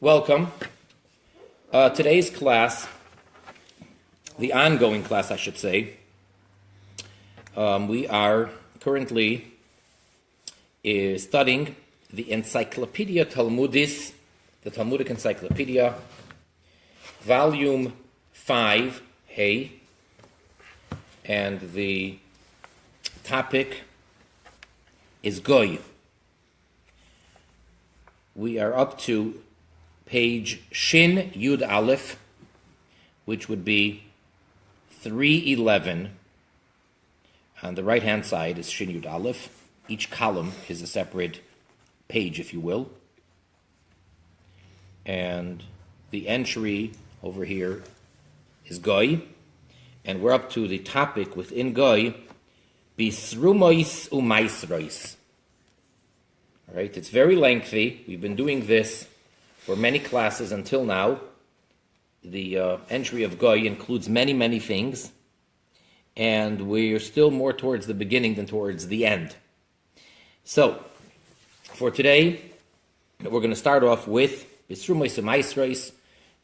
Welcome. Today's class, the ongoing class, I should say, we are currently studying the Encyclopedia Talmudit, the Talmudic Encyclopedia, Volume 5, Hey, and the topic is Goy. We are up to page Shin Yud Aleph, which would be 311. On the right-hand side is Shin Yud Aleph. Each column is a separate page, if you will. And the entry over here is Goy. And we're up to the topic within Goy, Bisrumois Umaisrois. All right, it's very lengthy. We've been doing this for many classes until now. The entry of Goy includes many, many things, and we're still more towards the beginning than towards the end. So, for today, we're going to start off with Bisrumois Umaisrois,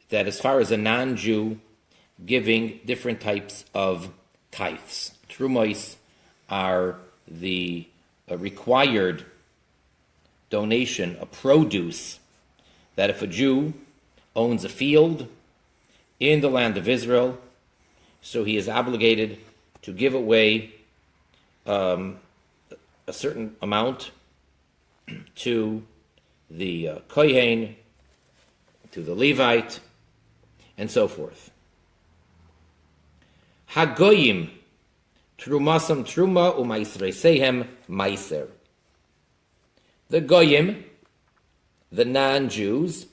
that as far as a non-Jew, giving different types of tithes. Trumois are the required donation, a produce, that if a Jew owns a field in the land of Israel, so he is obligated to give away a certain amount to the Kohen, to the Levite, and so forth. Hagoyim trumasam truma umaisreisehem maiser. The Goyim, the non-Jews,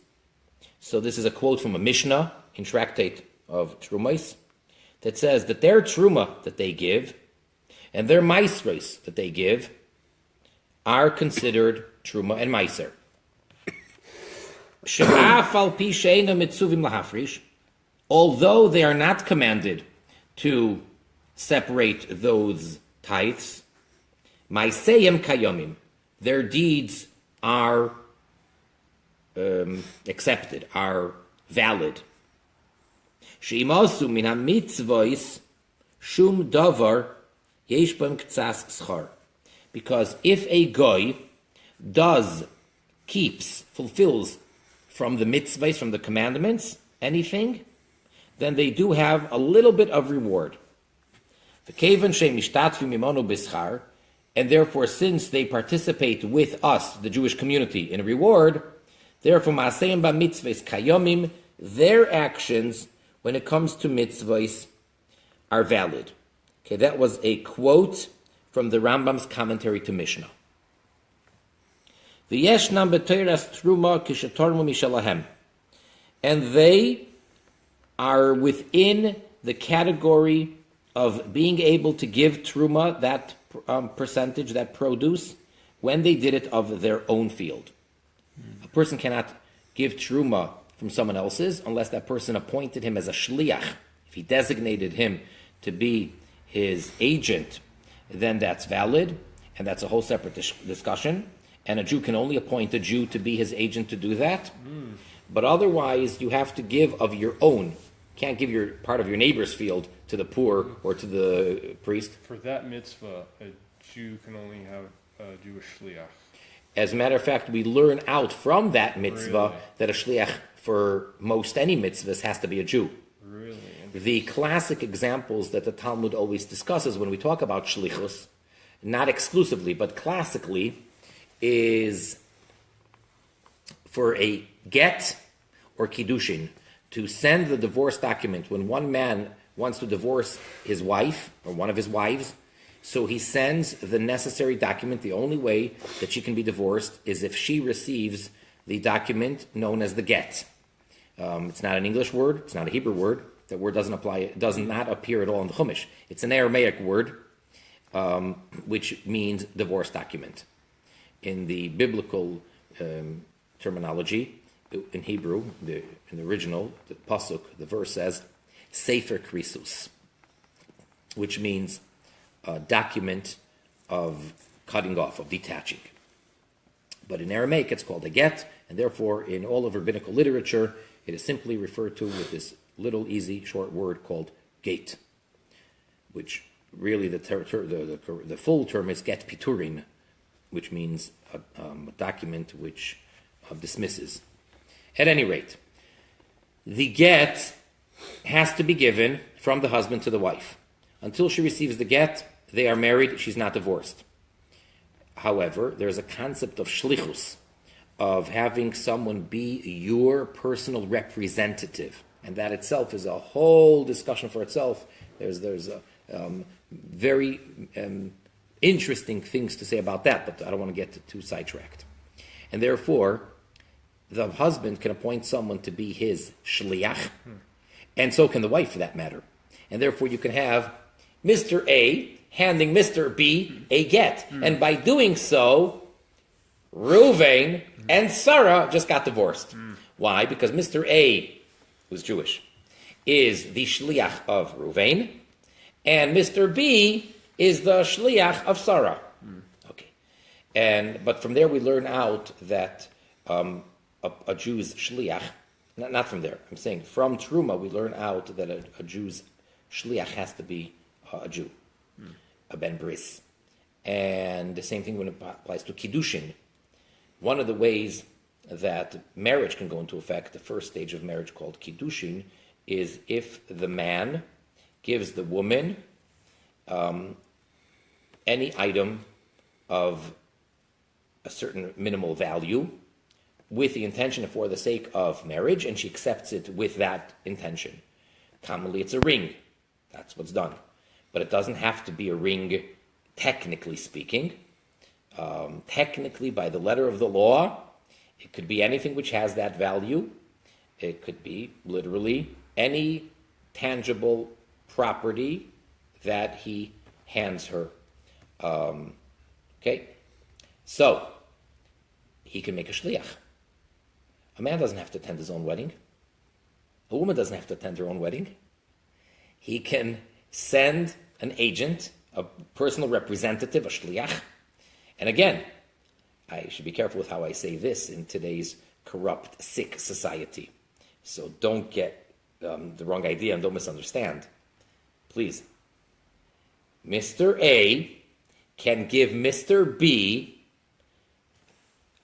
so this is a quote from a Mishnah in Tractate of Trumais, that says that their truma that they give and their maisres that they give are considered truma and maiser. Although they are not commanded to separate those tithes, maiseyem kayomim, their deeds are accepted, are valid. She'imasu min ha-mitzvos shum davar yesh b'hem k'tzas schar. Because if a goy fulfills from the mitzvahs, from the commandments, anything, then they do have a little bit of reward. And therefore, since they participate with us, the Jewish community, in a reward, therefore, their actions, when it comes to mitzvahs, are valid. Okay, that was a quote from the Rambam's commentary to Mishnah. And they are within the category of being able to give truma, that percentage, that produce, when they did it of their own field. A person cannot give truma from someone else's unless that person appointed him as a shliach. If he designated him to be his agent, then that's valid, and that's a whole separate discussion. And a Jew can only appoint a Jew to be his agent to do that. But otherwise, you have to give of your own. You can't give your part of your neighbor's field to the poor or to the priest. For that mitzvah, a Jew can only have a Jewish shliach. As a matter of fact, we learn out from that mitzvah Really? that a shliach for most any mitzvahs has to be a Jew. Really? The classic examples that the Talmud always discusses when we talk about shlichus, not exclusively, but classically, is for a get or kiddushin, to send the divorce document when one man wants to divorce his wife or one of his wives. So he sends the necessary document. The only way that she can be divorced is if she receives the document known as the get. It's not an English word. It's not a Hebrew word. That word doesn't apply. It does not appear at all in the Chumash. It's an Aramaic word, which means divorce document. In the biblical terminology, in Hebrew, in the original, the pasuk, the verse says, Sefer Krisus, which means a document of cutting off, of detaching. But in Aramaic, it's called a get, and therefore, in all of rabbinical literature, it is simply referred to with this little, easy, short word called gate, which really the full term is get piturin, which means a document which dismisses. At any rate, the get has to be given from the husband to the wife. Until she receives the get, they are married, she's not divorced. However, there's a concept of shlichus, of having someone be your personal representative. And that itself is a whole discussion for itself. There's very interesting things to say about that, but I don't want to get too sidetracked. And therefore, the husband can appoint someone to be his shliach, and so can the wife for that matter. And therefore you can have Mr. A handing Mr. B a get. And by doing so, Reuven and Sarah just got divorced. Why? Because Mr. A, who's Jewish, is the shliach of Reuven, and Mr. B is the shliach of Sarah. Okay. But from there we learn out that a Jew's shliach, not from there, I'm saying from Truma we learn out that a Jew's shliach has to be a Jew, a ben bris. And the same thing when it applies to kiddushin. One of the ways that marriage can go into effect, the first stage of marriage called kiddushin, is if the man gives the woman any item of a certain minimal value with the intention for the sake of marriage, and she accepts it with that intention. Commonly it's a ring. That's what's done. But it doesn't have to be a ring, technically speaking. Technically, by the letter of the law, it could be anything which has that value. It could be literally any tangible property that he hands her. Okay? So, he can make a shliach. A man doesn't have to attend his own wedding. A woman doesn't have to attend her own wedding. He can send an agent, a personal representative, a shliach. And again, I should be careful with how I say this in today's corrupt, sick society. So don't get the wrong idea and don't misunderstand. Please. Mr. A can give Mr. B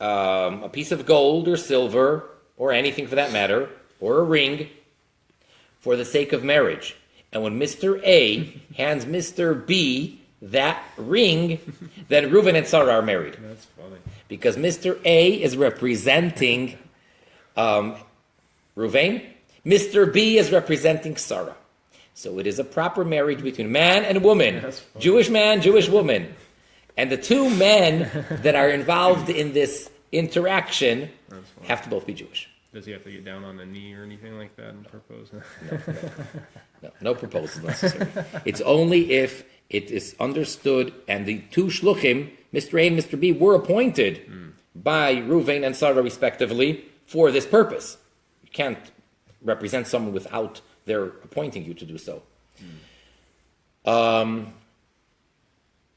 a piece of gold or silver or anything for that matter, or a ring for the sake of marriage. And when Mr. A hands Mr. B that ring, then Reuven and Sarah are married. That's funny. Because Mr. A is representing Reuven, Mr. B is representing Sarah. So it is a proper marriage between man and woman, Jewish man, Jewish woman. And the two men that are involved in this interaction have to both be Jewish. Does he have to get down on a knee or anything like that and propose? No proposal necessary. It's only if it is understood and the two shluchim, Mr. A and Mr. B, were appointed by Reuven and Sarah respectively for this purpose. You can't represent someone without their appointing you to do so.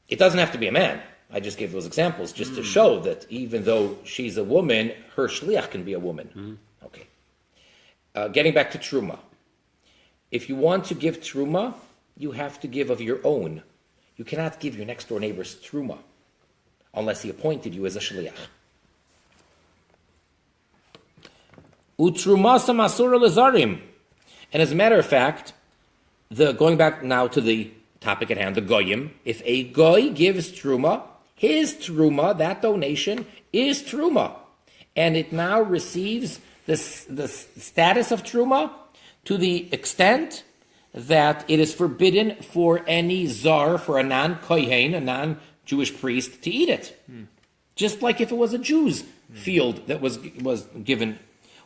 It doesn't have to be a man. I just gave those examples just to show that even though she's a woman, her shliach can be a woman. Okay. Getting back to truma. If you want to give truma, you have to give of your own. You cannot give your next door neighbor's truma unless he appointed you as a shliach. Utrumasa masura lezarim. And as a matter of fact, going back now to the topic at hand, the goyim, if a goy gives truma, his truma, that donation, is truma. And it now receives the status of truma to the extent that it is forbidden for any zar, for a non-kohen, a non-Jewish priest, to eat it. Just like if it was a Jew's field that was given.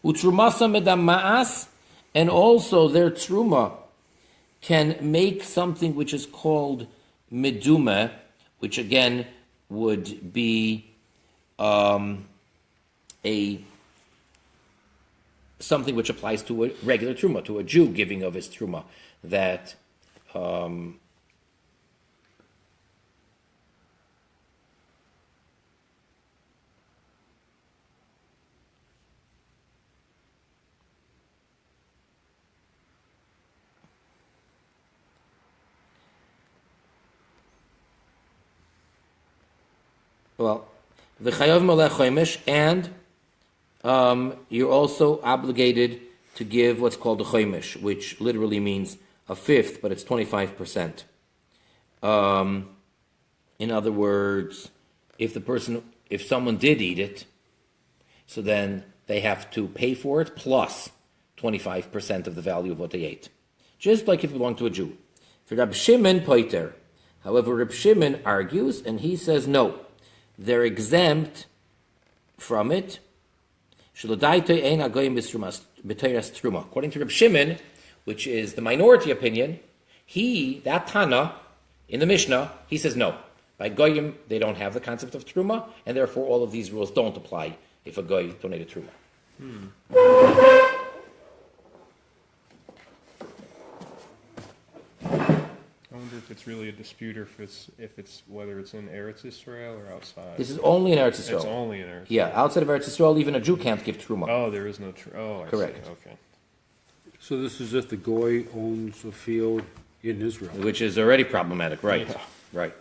Utrumasa medama'as, and also their truma can make something which is called meduma, which again would be something which applies to a regular truma, to a Jew giving of his truma, that Well, the chayav malech choimish, and you're also obligated to give what's called a choimish, which literally means a fifth, but it's 25%. In other words, if someone did eat it, so then they have to pay for it plus 25% of the value of what they ate, just like if it belonged to a Jew. For Reb Shimon poiter, however, Reb Shimon argues, and he says no, they're exempt from it. According to Reb Shimon, which is the minority opinion, that Tana in the Mishnah, he says no. By goyim, they don't have the concept of truma, and therefore all of these rules don't apply if a goy donated truma. I wonder if it's really a dispute, or if it's whether it's in Eretz Israel or outside. This is only in Eretz Yisrael. It's only in Eretz Israel. Yeah, outside of Eretz Yisrael, even a Jew can't give truma. Oh, there is no I Correct. see. Okay. So this is if the goy owns a field in Israel. Which is already problematic, right? Yeah. Right.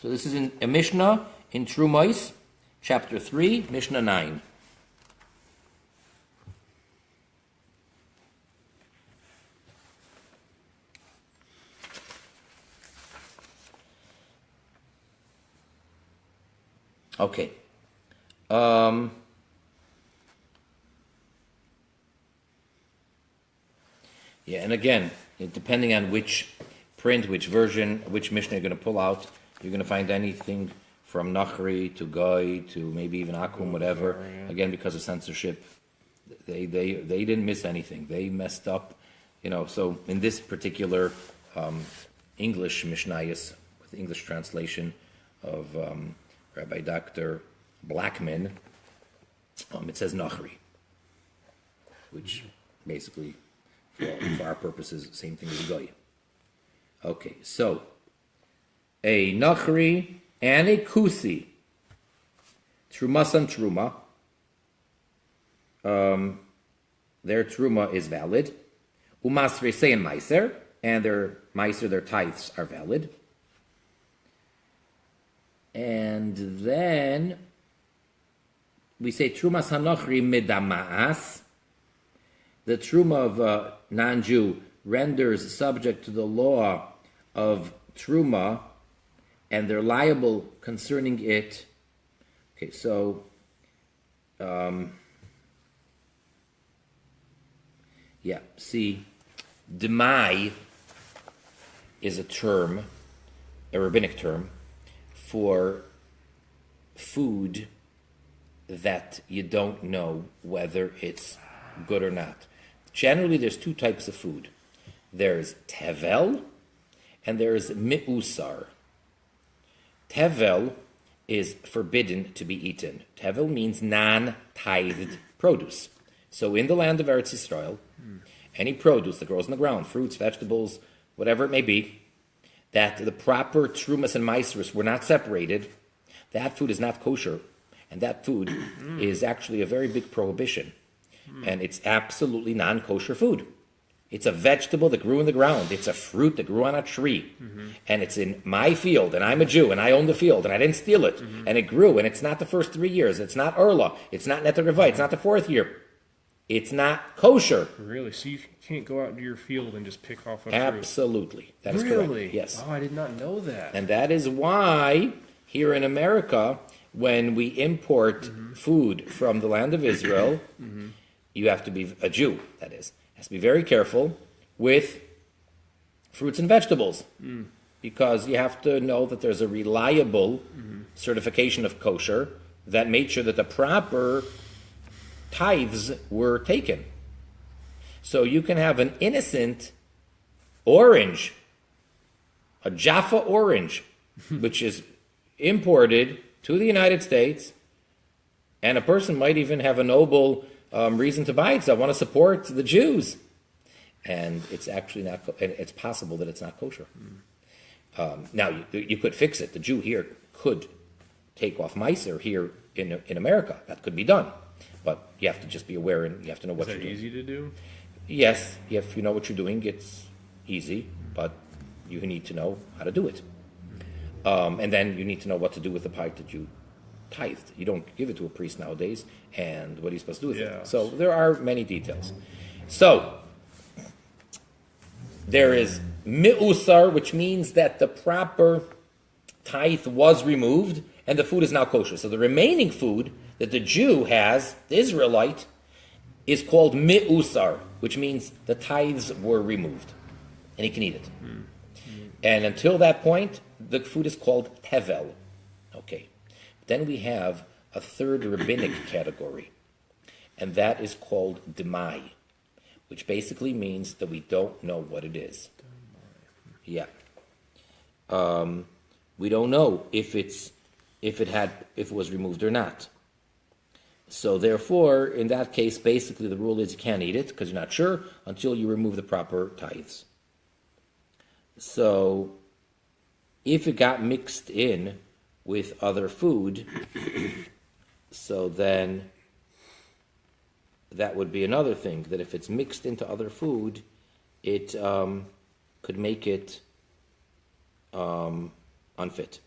So this is in a Mishnah in Trumais, chapter 3, Mishnah 9. Okay. Yeah, and again, depending on which print, which version, which Mishnah you're going to pull out, you're going to find anything from Nachri to Goy to maybe even Akum, whatever. Yeah. Again, because of censorship, they didn't miss anything. They messed up, So in this particular English Mishnayos, with English translation of Rabbi Dr. Blackman, it says Nachri, which basically, for our purposes, same thing as Goy. Okay, so a Nachri and a Kusi, Trumas and Truma, their Truma is valid. Umasre say and Meiser, and their Meiser, their tithes are valid. And then we say Trumas Hanachri Midamaas. The Truma of a non-Jew renders subject to the law of Truma, and they're liable concerning it. Okay, so see, demai is a term, a rabbinic term, for food that you don't know whether it's good or not. Generally, there's two types of food. There's tevel, and there's me'usar. Tevel is forbidden to be eaten. Tevel means non-tithed produce. So in the land of Eretz Yisrael, any produce that grows on the ground, fruits, vegetables, whatever it may be, that the proper trumas and maasros were not separated, that food is not kosher, and that food is actually a very big prohibition. And it's absolutely non-kosher food. It's a vegetable that grew in the ground. It's a fruit that grew on a tree. And it's in my field, and I'm a Jew, and I own the field, and I didn't steal it. And it grew, and it's not the first 3 years. It's not Erla. It's not Neter Revai. It's not the 4th year. It's not kosher. Really? So you can't go out into your field and just pick off a fruit? Absolutely. That is Really? correct. Yes. Oh, I did not know that. And that is why here in America, when we import food from the land of Israel, you have to be a Jew, that is. Has to be very careful with fruits and vegetables, because you have to know that there's a reliable certification of kosher that made sure that the proper tithes were taken. So you can have an innocent orange, a Jaffa orange, which is imported to the United States, and a person might even have a noble reason to buy it. So I want to support the Jews, and it's actually not. And it's possible that it's not kosher. Now you could fix it. The Jew here could take off Meiser here in America. That could be done, but you have to just be aware and you have to know what Is you're that doing. easy to do? Yes, if you know what you're doing, it's easy, but you need to know how to do it. And then you need to know what to do with the part that you tithed. You don't give it to a priest nowadays, and what are you supposed to do with Yeah. it? So there are many details. So there is mi'usar, which means that the proper tithe was removed, and the food is now kosher. So the remaining food that the Jew has, the Israelite, is called mi'usar, which means the tithes were removed, and he can eat it. And until that point, the food is called tevel. Okay. Then we have a third rabbinic category, and that is called demai, which basically means that we don't know what it is. Yeah. We don't know if it was removed or not. So therefore, in that case, basically the rule is you can't eat it because you're not sure until you remove the proper tithes. So if it got mixed in with other food, so then that would be another thing, that if it's mixed into other food, it could make it unfit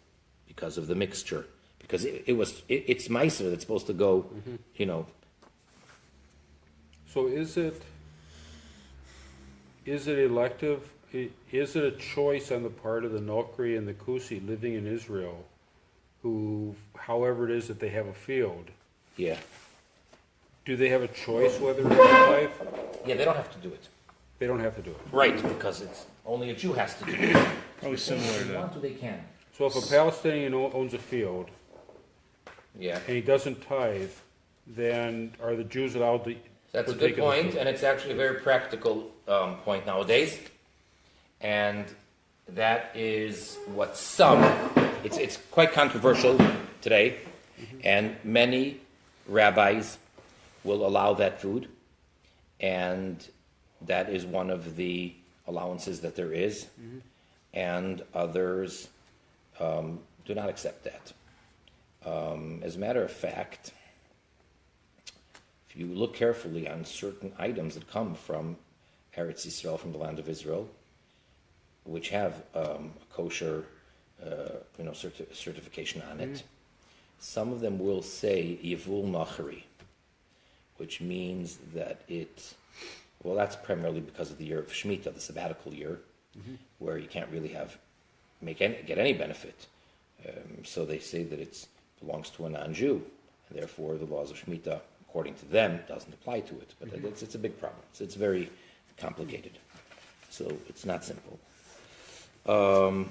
because of the mixture. Because it's miser that's supposed to go, So is it elective? Is it a choice on the part of the Nokri and the Kusi living in Israel, who, however it is that they have a field, Yeah. do they have a choice whether to tithe? Yeah, they don't have to do it. They don't have to do it. Right, because it's only a Jew has to do it. Probably similar If they to. want to, they can. So if a Palestinian owns a field Yeah. and he doesn't tithe, then are the Jews allowed to That's a partake good of the point, food? and it's actually a very practical point nowadays. And that is what it's quite controversial today, and many rabbis will allow that food, and that is one of the allowances that there is, and others do not accept that. As a matter of fact, if you look carefully on certain items that come from Eretz Yisrael, from the land of Israel, which have a kosher, certification on it, some of them will say Yevul Nachari, which means that that's primarily because of the year of Shemitah, the sabbatical year, where you can't really get any benefit. So they say that it belongs to a non-Jew, and therefore the laws of Shemitah, according to them, doesn't apply to it. But it's a big problem. It's very complicated. So it's not simple. Second.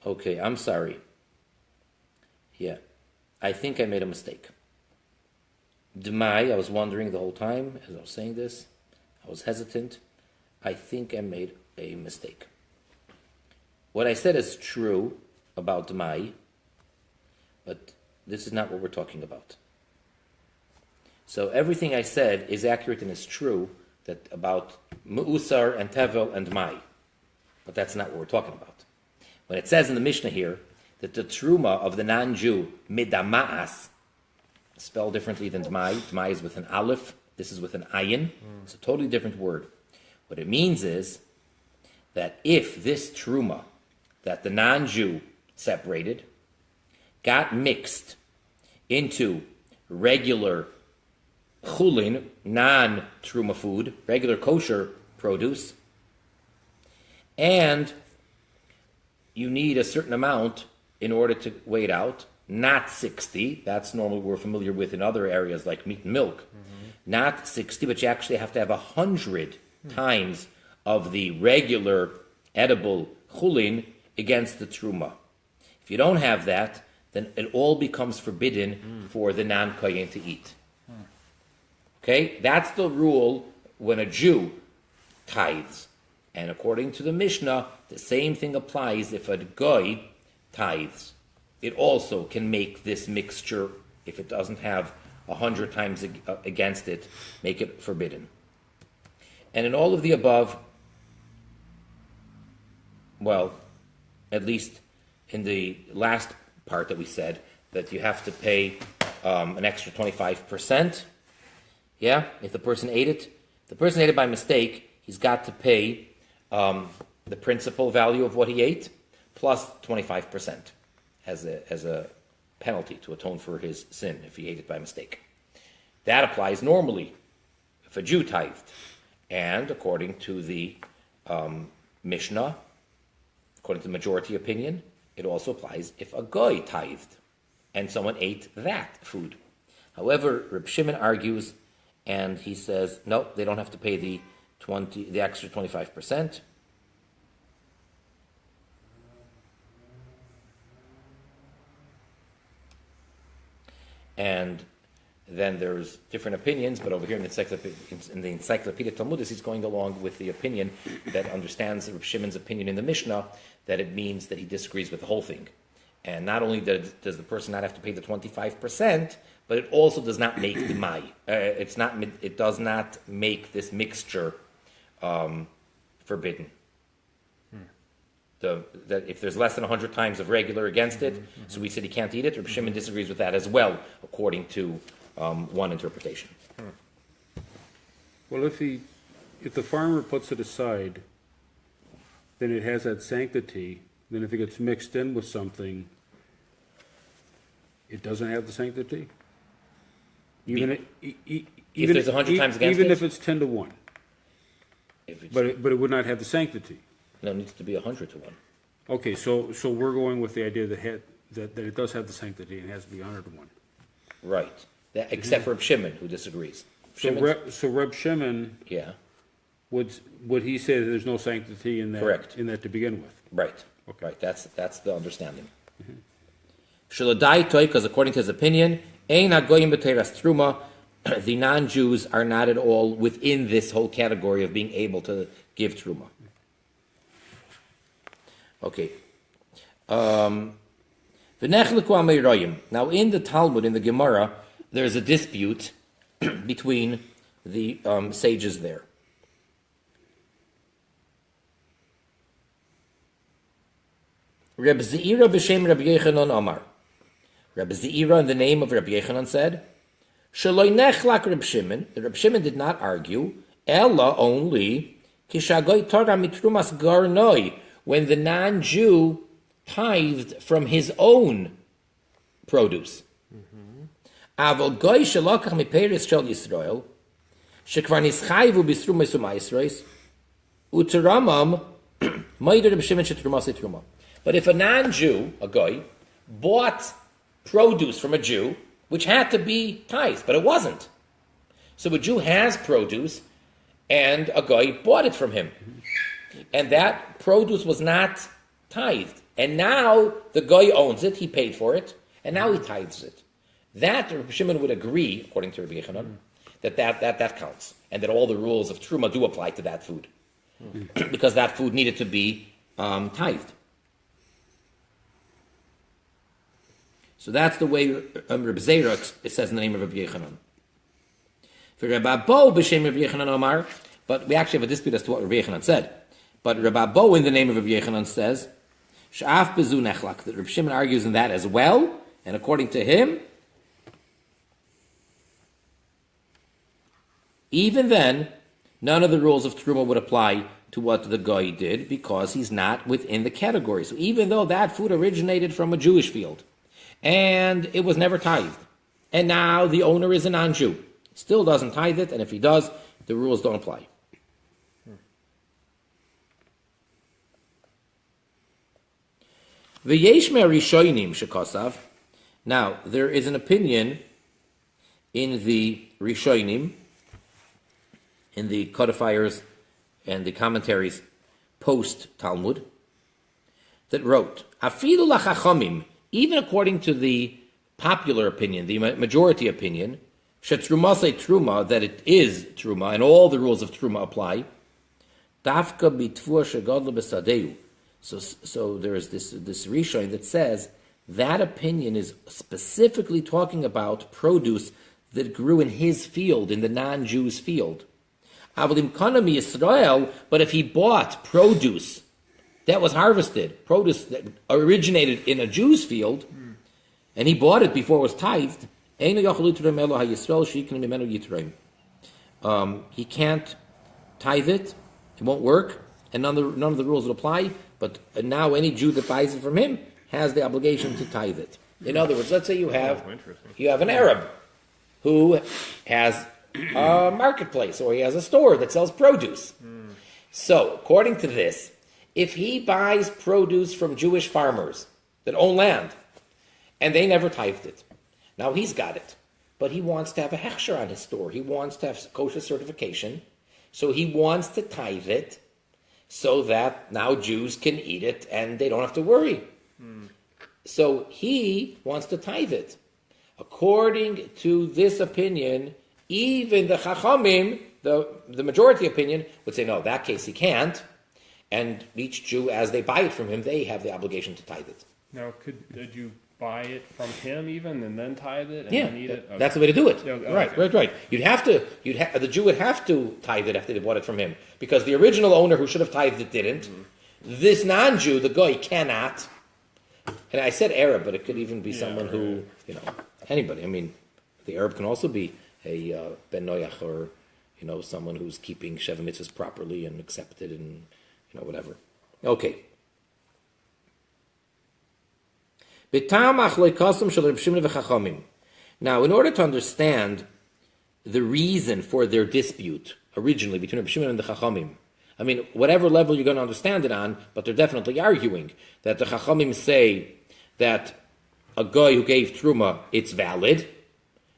Okay, I'm sorry. Yeah, I think I made a mistake. Demai, I was wondering the whole time as I was saying this. I was hesitant. I think I made a mistake. What I said is true about Demai, but this is not what we're talking about. So everything I said is accurate and is true that about Mu'usar and Tevel and Demai, but that's not what we're talking about. When it says in the Mishnah here that the truma of the non-Jew, midama'as, spelled differently than Demai. Demai is with an aleph. This is with an ayin. It's a totally different word. What it means is that if this truma that the non-Jew separated got mixed into regular chulin, non-truma food, regular kosher produce, and you need a certain amount in order to weigh it out, not 60. That's normally we're familiar with in other areas like meat and milk. Not 60, but you actually have to have 100 times of the regular edible chulin against the truma. If you don't have that, then it all becomes forbidden for the non-kohen to eat. Okay? That's the rule when a Jew tithes. And according to the Mishnah, the same thing applies if a goy tithes. It also can make this mixture, if it doesn't have 100 times against it, make it forbidden. And in all of the above, Well, at least in the last part that we said, that you have to pay an extra 25%. Yeah, if the person ate it by mistake, he's got to pay the principal value of what he ate plus 25% as a penalty to atone for his sin if he ate it by mistake. That applies normally if a Jew tithed. And according to the Mishnah, according to the majority opinion, it also applies if a goy tithed and someone ate that food. However, Reb Shimon argues, and he says, no, they don't have to pay the extra 25%. And then there's different opinions, but over here in the Encyclopedia Talmudit, he's going along with the opinion that understands Reb Shimon's opinion in the Mishnah, that it means that he disagrees with the whole thing. And not only does the person not have to pay the 25%, but it also does not make the mai. It does not make this mixture forbidden. That if there's less than 100 times of regular against it, so we said he can't eat it. Reb Shimon disagrees with that as well, according to one interpretation. Well, if the farmer puts it aside, then it has that sanctity. Then if it gets mixed in with something, it doesn't have the sanctity? Even If there's 100 times against even it? if it's 10 to 1. But it would not have the sanctity. No, it needs to be 100 to 1. Okay, so we're going with the idea that it does have the sanctity and it has to be 100 to 1. Right. Except for Reb Shimon, who disagrees. So Reb Shimon, Yeah, would he say that there's no sanctity in that? Correct. In that to begin with. right. Okay. Right, that's the understanding. Shaladai toy, because according to his opinion, ein hagoyim b'teiras truma, the non-Jews are not at all within this whole category of being able to give truma. Okay. Now in the Talmud, in the Gemara, there's a dispute between the sages there. Reb Zeira b'shem Reb Yechanan Amar. Reb Zeira, in the name of Reb Yechanan, said, Shaloi nechlak Reb Shimon. Reb Shimon did not argue, Ella only, kishagoy Torah mitrumas garnoi, when the non-Jew tithed from his own produce. Avol goy shalokach miperis shel Yisrael, shekvar nischayvu b'srumas u'maisrois, uteramam ma'ida Reb Shimon shetrumas etruma. But if a non-Jew, a goy, bought produce from a Jew, which had to be tithed, but it wasn't. So a Jew has produce, and a goy bought it from him. And that produce was not tithed. And now the goy owns it, he paid for it, and now he tithes it. That Rabbi Shimon would agree, according to Rabbi Yechanan, that counts, and that all the rules of Truma do apply to that food. Because that food needed to be tithed. So that's the way Reb Zeira says in the name of Rabbi Yechanan. For Rabbi Bo b'shem Rabbi Yechanan Omar, but we actually have a dispute as to what Rabbi Yechanan said. But Rabbi Bo in the name of Rabbi Yechanan says, Sha'af bezu nechlak, that Rabbi Shimon argues in that as well, and according to him, even then, none of the rules of Truma would apply to what the Goy did, because he's not within the category. So even though that food originated from a Jewish field, and it was never tithed, and now the owner is a non-Jew, still doesn't tithe it, and if he does, the rules don't apply. V'yesh me'rishonim shekosav. Now, there is an opinion in the Rishonim, in the codifiers and the commentaries post-Talmud, that wrote, Afilu lachachomim, even according to the popular opinion, the majority opinion, shetruma say truma, that it is truma, and all the rules of truma apply, dafka bitvur shegadla besadeu. So there is this Rishon that says that opinion is specifically talking about produce that grew in his field, in the non-Jew's field. Avalim kanami Yisrael, but if he bought produce that was harvested, produce that originated in a Jew's field, and he bought it before it was tithed, he can't tithe it, it won't work, and none of the rules will apply, but now any Jew that buys it from him has the obligation to tithe it. In other words, let's say you have an Arab who has a marketplace, or he has a store that sells produce. So, according to this, if he buys produce from Jewish farmers that own land, and they never tithed it, now he's got it, but he wants to have a hechsher on his store. He wants to have kosher certification, so he wants to tithe it, so that now Jews can eat it and they don't have to worry. So he wants to tithe it. According to this opinion, even the Chachamim, the majority opinion, would say, no, in that case he can't. And each Jew, as they buy it from him, they have the obligation to tithe it. Now, did you buy it from him even and then tithe it and Yeah, then eat it? Okay. that's the way to do it. Okay. Right. The Jew would have to tithe it after they bought it from him, because the original owner who should have tithed it didn't. This non-Jew, the goy, cannot. And I said Arab, but it could even be someone who, anybody. I mean, the Arab can also be a Ben Noach, or, someone who's keeping Sheva Mitzvahs properly and accepted and, whatever. Okay. Now, in order to understand the reason for their dispute originally between Reb Shimon and the Chachamim, I mean, whatever level you're going to understand it on, but they're definitely arguing that the Chachamim say that a guy who gave Truma, it's valid,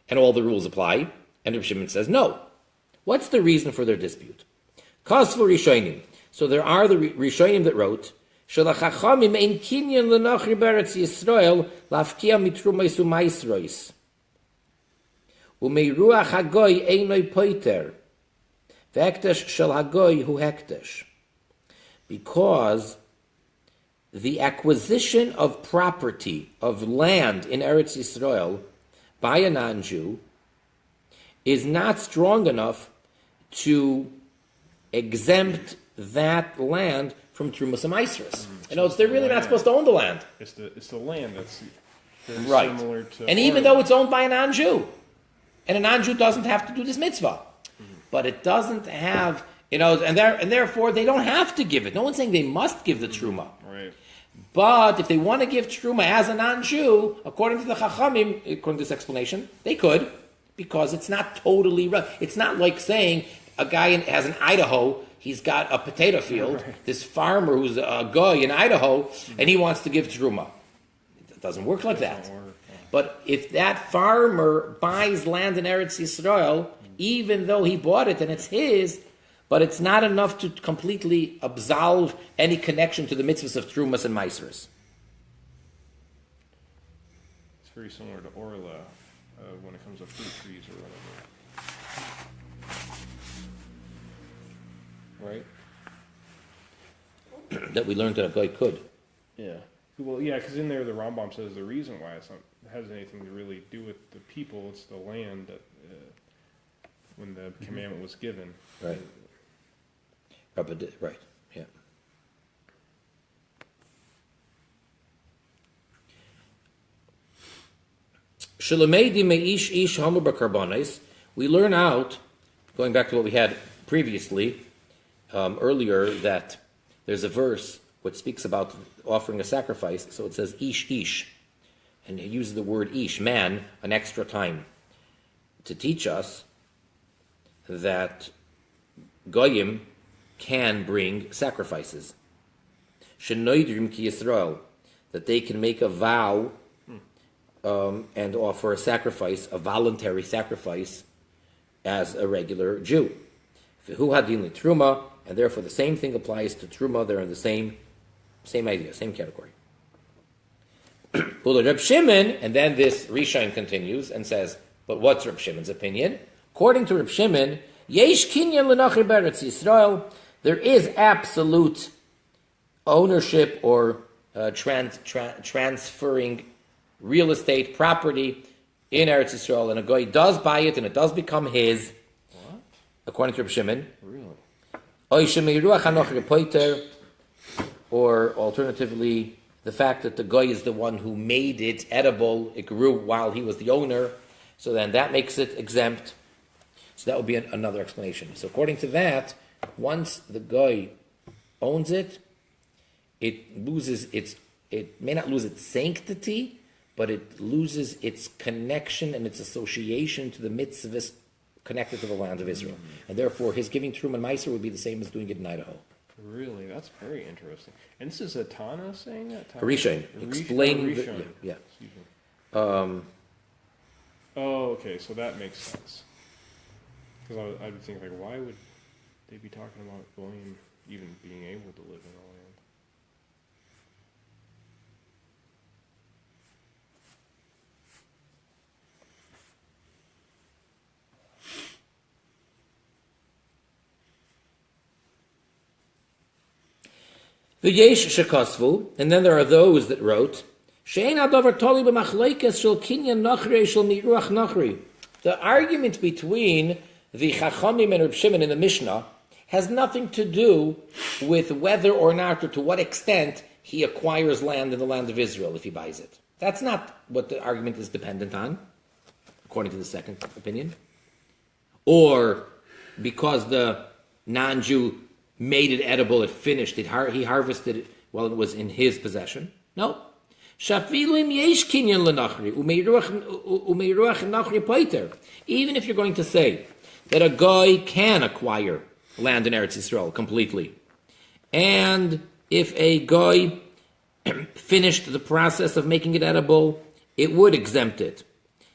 and all the rules apply, and Reb Shimon says no. What's the reason for their dispute? Kasvu Rishonim. So there are the Rishonim that wrote, Shalachachamim ein kinyan lenachri beretz Yisrael lafkia mitruma isu maisrois. Umeiruach hagoy einoi poiter. V'hektesh shel hagoy hu hektesh. Because the acquisition of property, of land in Eretz Yisrael by a non-Jew is not strong enough to exempt that land from Trumas and Maisros. In other words, they're really not supposed to own the land. It's the land that's very Right. similar to... And even though it's owned by a non-Jew, and a non-Jew doesn't have to do this mitzvah, but it doesn't have, and therefore they don't have to give it. No one's saying they must give the truma. Right. But if they want to give truma as a non-Jew, according to the Chachamim, according to this explanation, they could, because it's not totally right. It's not like saying a guy has an Idaho, he's got a potato field, this farmer who's a guy in Idaho, and he wants to give truma. It doesn't work like that. But if that farmer buys land in Eretz Yisrael, even though he bought it and it's his, but it's not enough to completely absolve any connection to the mitzvahs of Trumas and Maisers. It's very similar to Orla when it comes to fruit trees or whatever. Right? That we learned that a guy could. Yeah. Well, yeah, because in there the Rambam says the reason why it has anything to really do with the people, it's the land that when the commandment was given. Right. Right, yeah. We learn out, going back to what we had previously, earlier, that there's a verse which speaks about offering a sacrifice. So it says ish, and it uses the word ish, man, an extra time, to teach us that goyim can bring sacrifices. Shenoidrim ki Yisrael, that they can make a vow and offer a sacrifice, a voluntary sacrifice, as a regular Jew. Who hadin li truma, and therefore the same thing applies to truma. They're in the same idea, same category. Reb Shimon, and then this Rishon continues and says, but what's Reb Shimon's opinion? According to Reb Shimon, yesh kinyan l'nachri beretz Yisrael, there is absolute ownership or transferring real estate property in Eretz Yisrael, and a guy does buy it and it does become his. What? According to Reb Shimon. Really? or alternatively, the fact that the guy is the one who made it edible, it grew while he was the owner, so then that makes it exempt. So that would be another explanation. So according to that, once the guy owns it, it may not lose its sanctity, but it loses its connection and its association to the mitzvahs connected to the land of Israel. And therefore, his giving Truma and Meiser would be the same as doing it in Idaho. Really, that's very interesting. And this is a Tana saying that? Rishon. Explain. Yeah. Oh, okay, so that makes sense. Because I would think, like, why would they be talking about Goyim even being able to live in the land? V'yesh shekasvu, and then there are those that wrote, She'ein hadavar toli b'machleikes shel kinyan nachri shel miruach nachri. The argument between the Chachamim and Reb Shimon in the Mishnah has nothing to do with whether or not or to what extent he acquires land in the land of Israel if he buys it. That's not what the argument is dependent on, according to the second opinion. Or because the non-Jew made it edible, it finished, he harvested it while it was in his possession. No. Even if you're going to say that a guy can acquire land in Eretz Yisrael completely, and if a guy finished the process of making it edible, it would exempt it.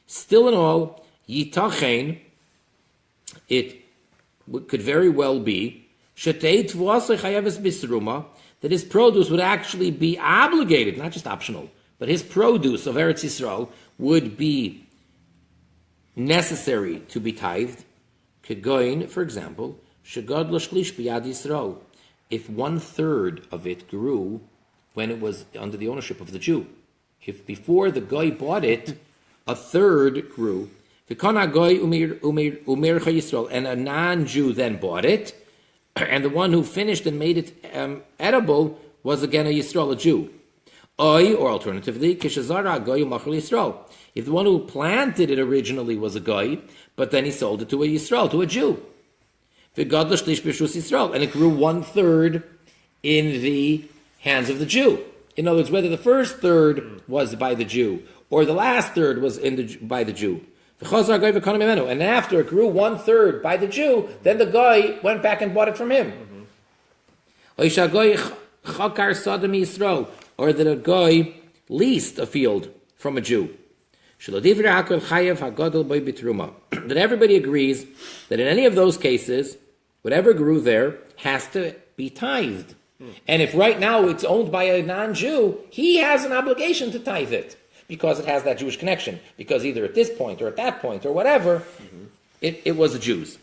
Still in all, yitachein, it could very well be that his produce would actually be obligated, not just optional, but his produce of Eretz Yisrael would be necessary to be tithed. Kegoin, for example, shegad l'shlish b'yad Yisrael, if 1/3 of it grew when it was under the ownership of the Jew. If before the guy bought it, 1/3 grew, v'kana goy umercha Yisrael, and a non-Jew then bought it, and the one who finished and made it edible was again a Yisrael, a Jew. Or alternatively, kishazara goy umachal Yisrael. If the one who planted it originally was a guy, but then he sold it to a Yisrael, to a Jew. V'gad l'shlish b'shus Yisrael, and it grew 1/3 in the hands of the Jew. In other words, whether the first third was by the Jew or the last third was by the Jew. And after it grew 1/3 by the Jew, then the guy went back and bought it from him. Or that a guy leased a field from a Jew. That everybody agrees that in any of those cases, whatever grew there has to be tithed. And if right now it's owned by a non-Jew, he has an obligation to tithe it, because it has that Jewish connection. Because either at this point or at that point or whatever, it was a Jew's.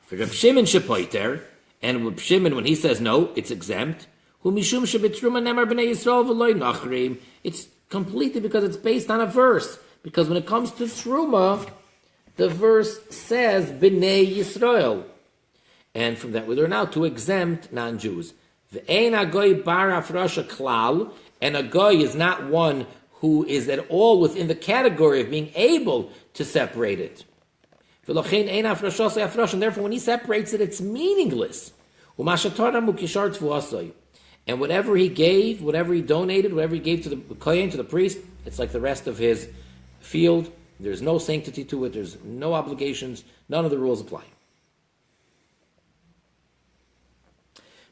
For Reb Shimon shepoiter, and Reb Shimon, when he says no, it's exempt. It's completely because it's based on a verse. Because when it comes to Truma, the verse says B'nei Yisrael. And from that, whether or not to exempt non-Jews. V'ein hagoy bar hafrasha klal, and a goy is not one who is at all within the category of being able to separate it. And therefore, when he separates it, it's meaningless. And whatever he gave, whatever he donated, whatever he gave to the kohen, to the priest, it's like the rest of his field. There's no sanctity to it. There's no obligations. None of the rules apply.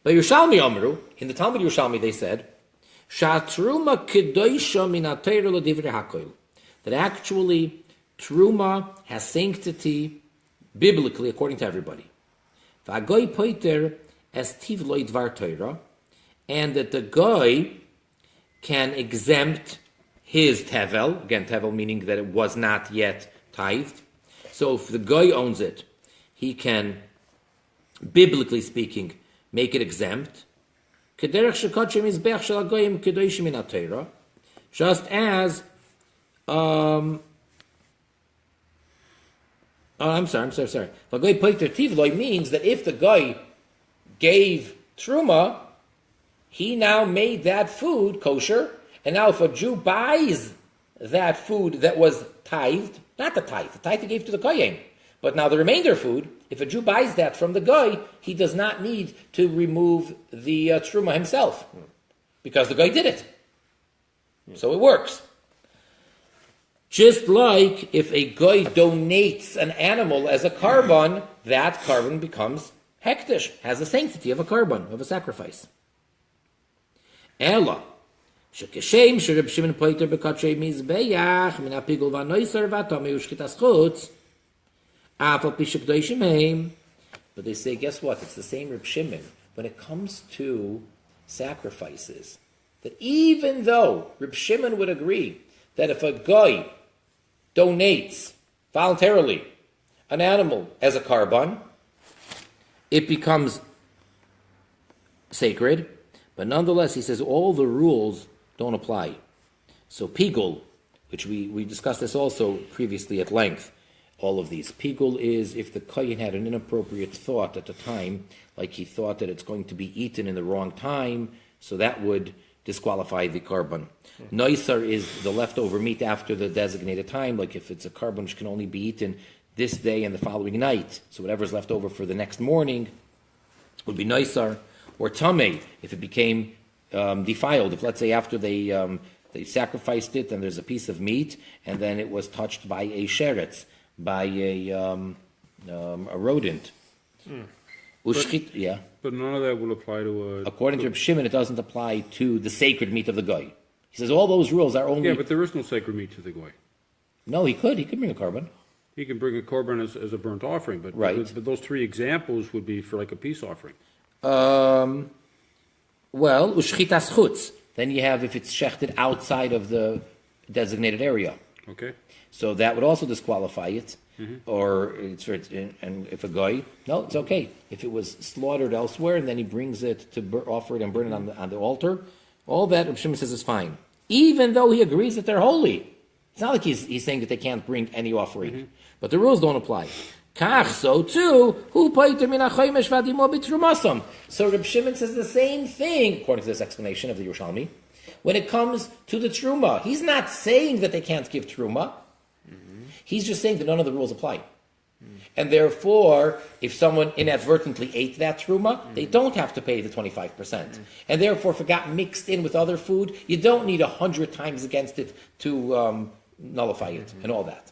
But Yerushalmi Amru, in the Talmud Yerushalmi, they said, that actually Truma has sanctity biblically according to everybody. And that the guy can exempt his tevel, again tevel meaning that it was not yet tithed. So if the guy owns it, he can, biblically speaking, make it exempt. Just as, I'm sorry. Means that if the guy gave Truma, he now made that food kosher, and now if a Jew buys that food that was tithed, not the tithe he gave to the kohen, but now the remainder food, if a Jew buys that from the guy, he does not need to remove the truma himself, because the guy did it. So it works. Just like if a guy donates an animal as a carbon, that carbon becomes hektish, has the sanctity of a carbon, of a sacrifice. Ella, shekeshem shereb Shimon poiter bekatrei mizbeach min apigul vanoiser vatame ushchitas chutz afal pishuk doishim heim. But they say, guess what? It's the same Reb Shimon when it comes to sacrifices. That even though Reb Shimon would agree that if a guy donates voluntarily an animal as a carbon, it becomes sacred. But nonetheless, he says all the rules don't apply. So pigul, which we discussed this also previously at length, all of these. Pigul is if the kohen had an inappropriate thought at the time, like he thought that it's going to be eaten in the wrong time, so that would disqualify the carbon. Noisar is the leftover meat after the designated time, like if it's a carbon which can only be eaten this day and the following night, so whatever's left over for the next morning would be noisar. Or tamei, if it became defiled, if let's say after they sacrificed it and there's a piece of meat and then it was touched by a sheretz, by a rodent. But none of that will apply to According to Reb Shimon, it doesn't apply to the sacred meat of the guy. He says all those rules are only... Yeah, but there is no sacred meat to the goy. No, he could bring a carbon. He can bring a korban as a burnt offering, but, right. but those three examples would be for like a peace offering. Well, ushchitas chutz. Then you have if it's shechted outside of the designated area. Okay. So that would also disqualify it. Or and if a guy, no, it's okay. If it was slaughtered elsewhere and then he brings it to offer it and burn it on the altar, all that Reb Shimon says is fine. Even though he agrees that they're holy. It's not like he's saying that they can't bring any offering. But the rules don't apply. Kach, so too, hu poiter min hachomesh vadimo bitrumasam. So Reb Shimon says the same thing, according to this explanation of the Yerushalmi, when it comes to the truma. He's not saying that they can't give truma. He's just saying that none of the rules apply. And therefore, if someone inadvertently ate that truma, they don't have to pay the 25%. And therefore, if it got mixed in with other food, you don't need 100 times against it to nullify it and all that.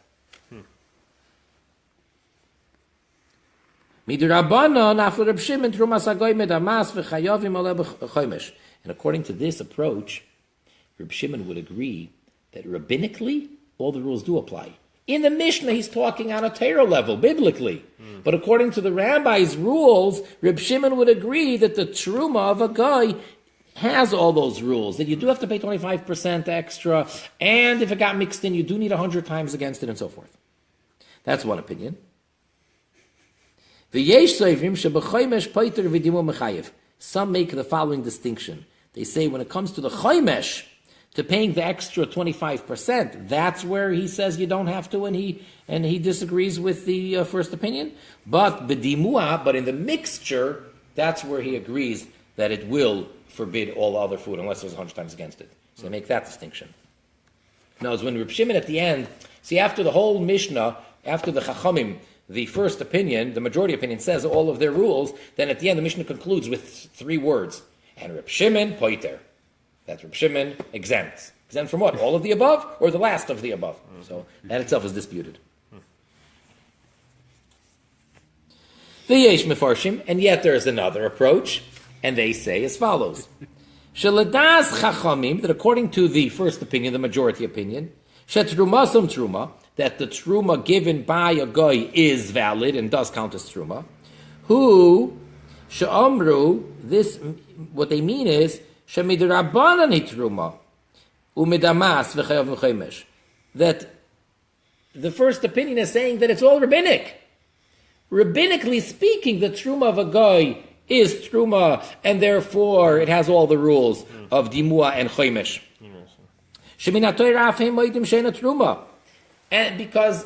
And according to this approach, Reb Shimon would agree that rabbinically, all the rules do apply. In the Mishnah, he's talking on a Torah level, biblically. But according to the rabbi's rules, Reb Shimon would agree that the truma of a guy has all those rules, that you do have to pay 25% extra, and if it got mixed in, you do need 100 times against it, and so forth. That's one opinion. Some make the following distinction. They say when it comes to the chomesh, to paying the extra 25%, that's where he says you don't have to, and he disagrees with the first opinion. But b'dimua, but in the mixture, that's where he agrees that it will forbid all other food unless there's 100 times against it. So they make that distinction. Now, as when Reb Shimon at the end, see after the whole Mishnah, after the Chachamim, the first opinion, the majority opinion says all of their rules, then at the end the Mishnah concludes with 3 words. And Reb Shimon poiter. That's Reb Shimon exempt. Exempt from what? All of the above or the last of the above? So that itself is disputed. V'yesh mefarshim, and yet there is another approach, and they say as follows. Sheladas chachamim, that according to the first opinion, the majority opinion, shetrumasum truma, that the truma given by a goy is valid and does count as truma, who, she'amru, this, what they mean is, shemidrabanan hitruma, umidamas v'chayav v'chaymesh, that the first opinion is saying that it's all rabbinic. Rabbinically speaking, the truma of a goy is truma, and therefore it has all the rules of dimua and chaymesh. And because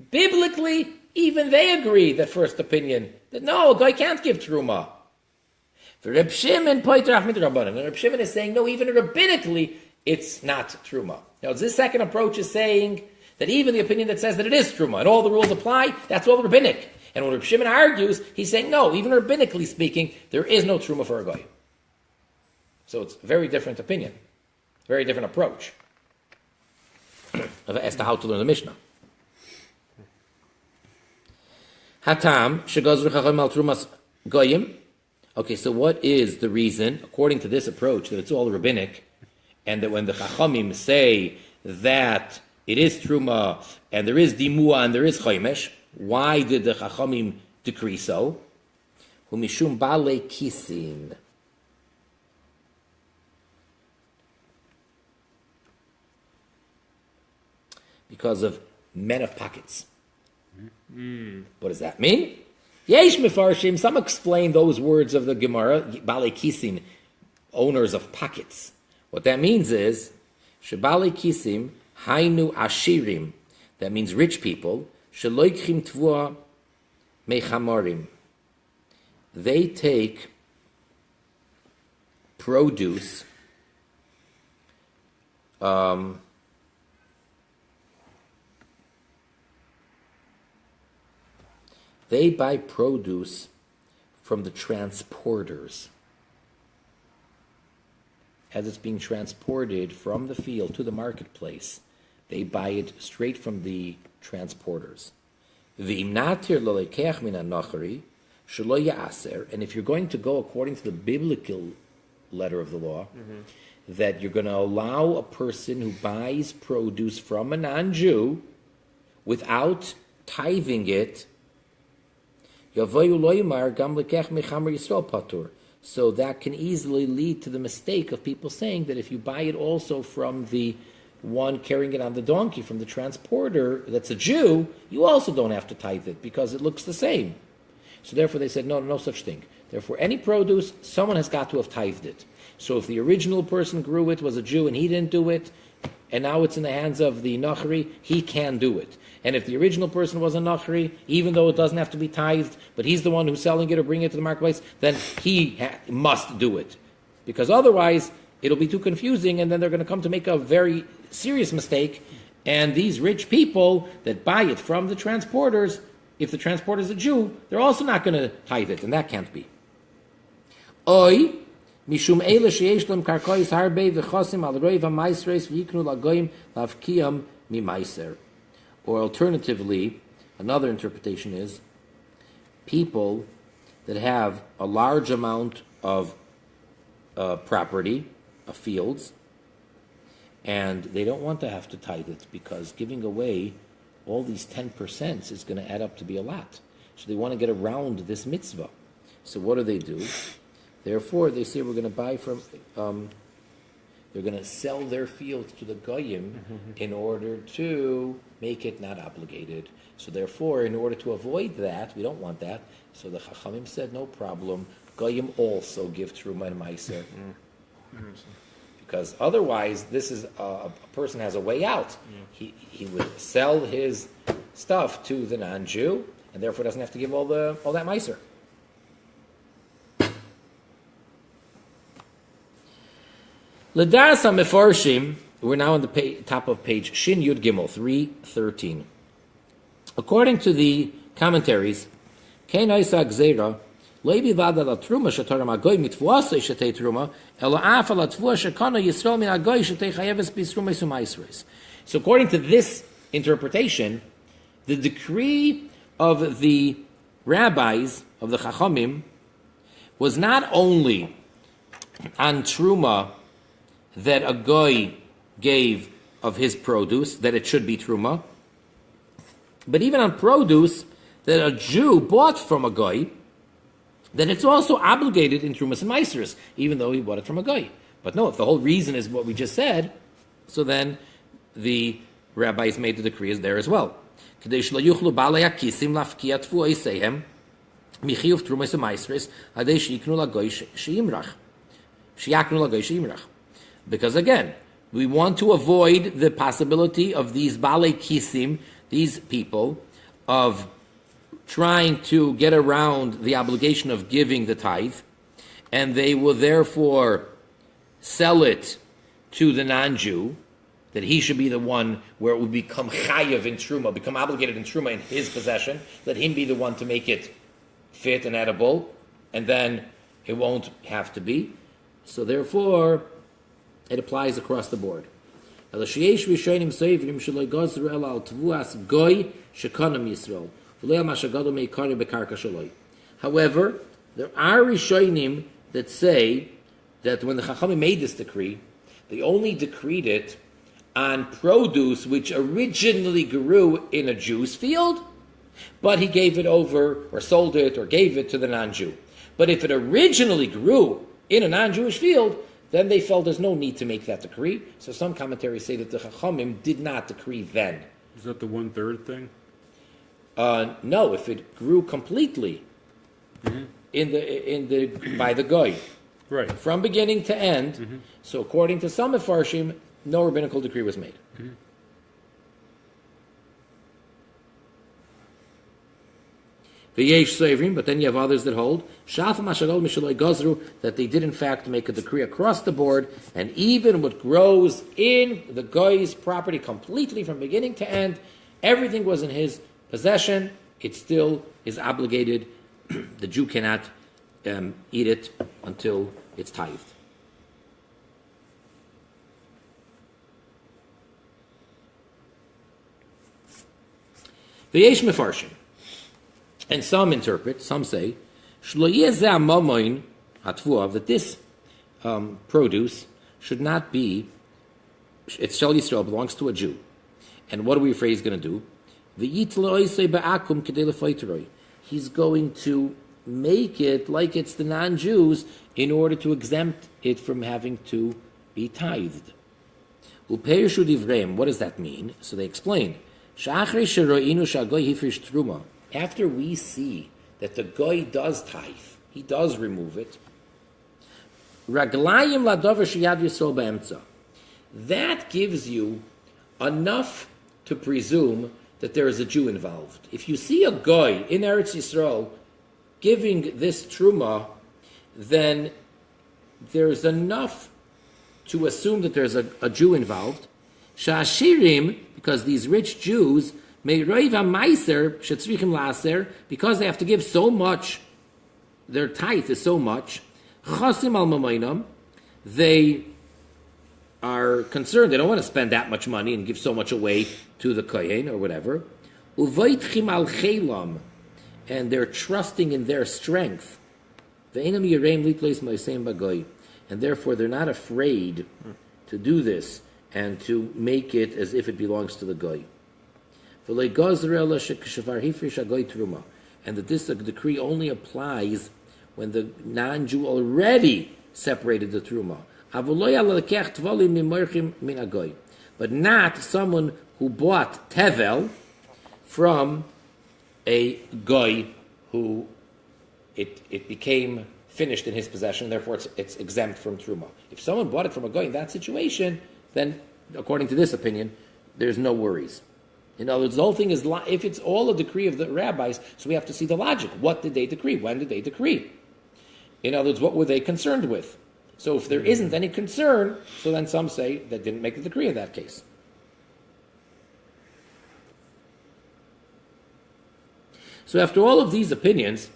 biblically, even they agree, that first opinion, that no, a guy can't give truma. The Reb Shimon poiterach midrabanan. The Reb Shimon is saying, no, even rabbinically, it's not truma. Now, this second approach is saying that even the opinion that says that it is truma and all the rules apply, that's all rabbinic. And when Reb Shimon argues, he's saying, no, even rabbinically speaking, there is no truma for a goy. So it's a very different opinion, very different approach as to how to learn the Mishnah. Hatam shegazru chacham al trumas goyim. Okay, so what is the reason, according to this approach, that it's all rabbinic, and that when the chachamim say that it is truma and there is dimua and there is chaymesh, why did the chachamim decree so? Humishum bale kisin. Because of men of pockets. What does that mean? Yesh mefarshim. Some explain those words of the Gemara, bale kisim, owners of pockets. What that means is, shebale kisim hainu ashirim. That means rich people. Sheloikhim tvua mechamorim. They take produce. They buy produce from the transporters. As it's being transported from the field to the marketplace, they buy it straight from the transporters. And if you're going to go according to the biblical letter of the law, that you're going to allow a person who buys produce from a non-Jew without tithing it, so that can easily lead to the mistake of people saying that if you buy it also from the one carrying it on the donkey, from the transporter, that's a Jew, you also don't have to tithe it because it looks the same. So therefore they said, no such thing. Therefore any produce, someone has got to have tithed it. So if the original person grew it, was a Jew, and he didn't do it, and now it's in the hands of the Nachri, he can do it. And if the original person was a Nachri, even though it doesn't have to be tithed, but he's the one who's selling it or bringing it to the marketplace, then he must do it. Because otherwise, it'll be too confusing, and then they're going to come to make a very serious mistake. And these rich people that buy it from the transporters, if the transporter is a Jew, they're also not going to tithe it, and that can't be. Oy, mishum eile sheyesh lem karkois harbe v'chosim al roiv ha'maisreis v'yiknu lagoyim lavkiyam mimaiser. Or alternatively, another interpretation is people that have a large amount of property, of fields, and they don't want to have to tithe it because giving away all these 10% is going to add up to be a lot. So they want to get around this mitzvah. So what do? Therefore, they say we're going to buy from... they're going to sell their fields to the goyim in order to make it not obligated. So therefore, in order to avoid that, we don't want that. So the Chachamim said, no problem. Goyim also give Truma and Meiser. Because otherwise, this is a person has a way out. He would sell his stuff to the non-Jew, and therefore doesn't have to give all that Meiser. L'das HaMefarshim, we're now on the top of page Shin Yud Gimel 313. According to the commentaries, Kein Oisa Gzeira, Lo Bivad Al Truma Shatoram Agoy Mitvuasa Shetei Truma, Elo Af Al Tvua Shekana Yisrael Min Agoy Shetei Chayeves Bisruma Sumaisres. So according to this interpretation, the decree of the rabbis, of the Chachamim, was not only on Truma that a goy gave of his produce, that it should be truma, but even on produce that a Jew bought from a goy, then it's also obligated in trumas and meisers, even though he bought it from a goy. But no, if the whole reason is what we just said, so then the rabbis made the decree is there as well. Because again, we want to avoid the possibility of these balei kisim, these people, of trying to get around the obligation of giving the tithe, and they will therefore sell it to the non-Jew, that he should be the one where it would become chayav in truma, become obligated in truma in his possession, let him be the one to make it fit and edible, and then it won't have to be. So therefore, it applies across the board. However, there are Rishonim that say that when the Chachamim made this decree, they only decreed it on produce which originally grew in a Jew's field, but he gave it over, or sold it, or gave it to the non-Jew. But if it originally grew in a non-Jewish field, then they felt there's no need to make that decree. So some commentaries say that the Chachamim did not decree then. Is that the 1/3 thing? No, if it grew completely by the goy, Right. from beginning to end. So according to some Mefarshim, no rabbinical decree was made. V'yesh seivrim, but then you have others that hold that they did in fact make a decree across the board, and even what grows in the guy's property completely from beginning to end, everything was in his possession. It still is obligated. The Jew cannot eat it until it's tithed. V'yesh mefarshim. And some interpret, some say, that this produce should not be, it's Shel Yisrael, belongs to a Jew. And what are we afraid he's going to do? He's going to make it like it's the non-Jews in order to exempt it from having to be tithed. What does that mean? So they explain. After we see that the goy does tithe, he does remove it, that gives you enough to presume that there is a Jew involved. If you see a goy in Eretz Yisrael giving this truma, then there's enough to assume that there's a Jew involved. Sha'ashirim, because these rich Jews, because they have to give so much, their tithe is so much, they are concerned, they don't want to spend that much money and give so much away to the kohen or whatever, and they're trusting in their strength, and therefore they're not afraid to do this and to make it as if it belongs to the goy. And that this decree only applies when the non-Jew already separated the truma. But not someone who bought tevel from a goy who it became finished in his possession, therefore it's exempt from truma. If someone bought it from a goy in that situation, then according to this opinion, there's no worries. In other words, the whole thing is, if it's all a decree of the rabbis, so we have to see the logic. What did they decree? When did they decree? In other words, what were they concerned with? So if there isn't any concern, so then some say that didn't make the decree in that case. So after all of these opinions,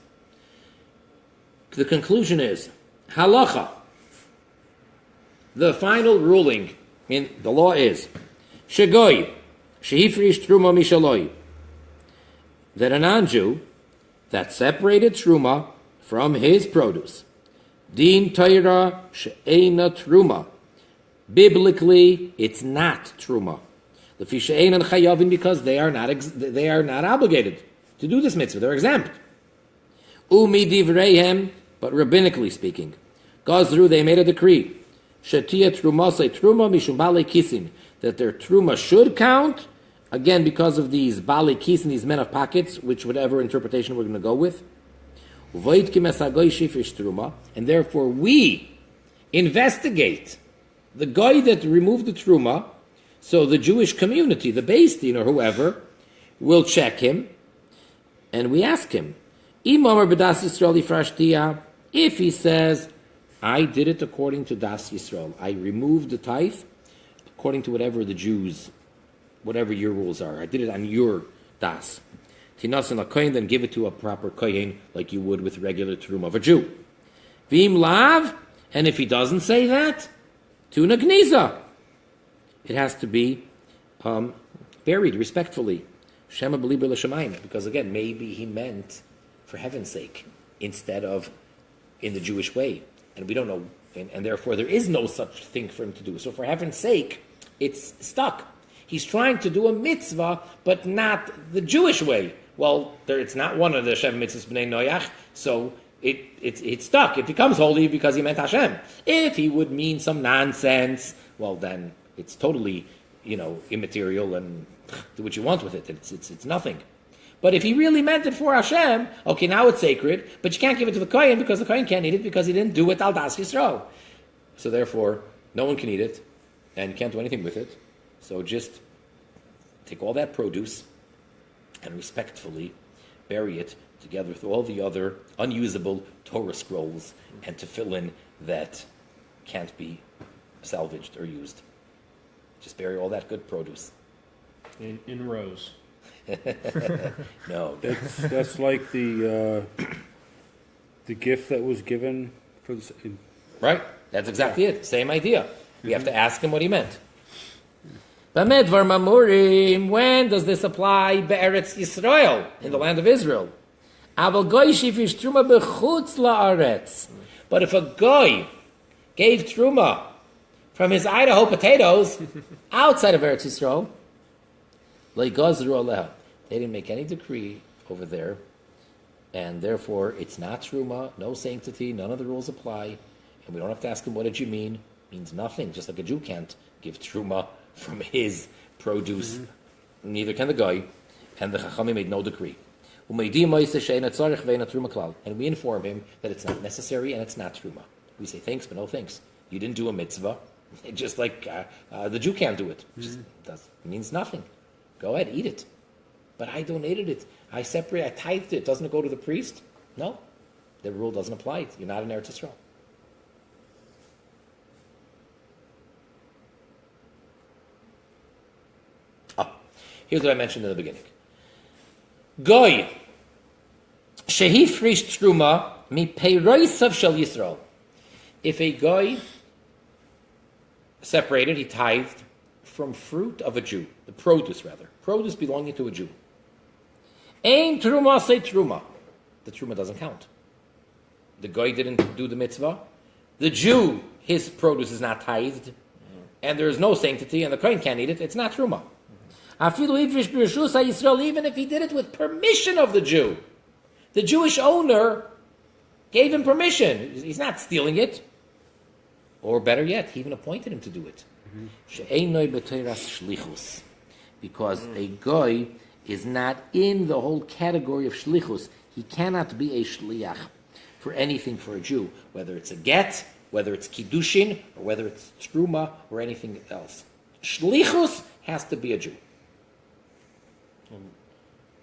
the conclusion is, halacha, the final ruling in the law is, shegoy, shehifrish truma mishaloi, that a non-Jew that separated truma from his produce, din Torah she'ena truma, biblically it's not truma. Lefi she'enan chayavin, because they are not obligated to do this mitzvah, they're exempt. Umi divreihem, but rabbinically speaking, gazru, they made a decree, shetia truma say truma mishum balei kisin, that their truma should count, again because of these balei kisin, these men of pockets, which whatever interpretation we're going to go with. And therefore we investigate the guy that removed the truma, so the Jewish community, the Beis Din or whoever, will check him, and we ask him, if he says I did it according to Das Yisrael. I removed the tithe according to whatever the Jews, whatever your rules are. I did it on your Das. Tinasan kohen, then give it to a proper kohen like you would with regular truma of a Jew. V'im lav, and if he doesn't say that, tuna gniza. It has to be buried respectfully. Shema b'liber l'shamayim, because again, maybe he meant for heaven's sake instead of in the Jewish way, and we don't know, and therefore there is no such thing for him to do. So for heaven's sake, it's stuck. He's trying to do a mitzvah, but not the Jewish way. Well, it's not one of the Shem mitzvahs b'nei Noach, so it's stuck. It becomes holy because he meant Hashem. If he would mean some nonsense, well then it's totally, immaterial, and do what you want with it. It's nothing. But if he really meant it for Hashem, okay, now it's sacred, but you can't give it to the Kohen because the Kohen can't eat it because he didn't do it al das Yisrael. So therefore, no one can eat it, and you can't do anything with it. So just take all that produce and respectfully bury it together with all the other unusable Torah scrolls and tefillin that can't be salvaged or used. Just bury all that good produce. In rows. No. That's like the gift that was given for the... Right? That's exactly it. Same idea. We have to ask him what he meant. Bamedvar Mamurim, when does this apply? Be'eretz Yisrael, in the land of Israel. Aval goy shifish truma bechutz la'aretz. But if a goy gave truma from his Idaho potatoes outside of Eretz Yisrael, le'gazru aleha. They didn't make any decree over there, and therefore it's not truma, no sanctity, none of the rules apply, and we don't have to ask him what did you mean. It means nothing, just like a Jew can't give truma from his produce. Neither can the guy, and the Chachamim made no decree. And we inform him that it's not necessary and it's not truma. We say thanks, but no thanks. You didn't do a mitzvah, just like the Jew can't do it. It means nothing. Go ahead, eat it. But I donated it. I tithed it. Doesn't it go to the priest? No. The rule doesn't apply. You're not in Eretz Yisrael. Here's what I mentioned in the beginning. Goy, shehifrish truma mi peiroisav shel Yisrael. If a goy separated, he tithed from fruit of a Jew, the produce belonging to a Jew. Ein truma say truma. The truma doesn't count. The goy didn't do the mitzvah. The Jew, his produce is not tithed, and there is no sanctity, and the kohen can't eat it. It's not truma. Even if he did it with permission of the Jew. The Jewish owner gave him permission. He's not stealing it. Or better yet, he even appointed him to do it. Because a goy is not in the whole category of shlichus. He cannot be a shliach for anything for a Jew, whether it's a get, whether it's kiddushin, or whether it's truma, or anything else. Shlichus has to be a Jew.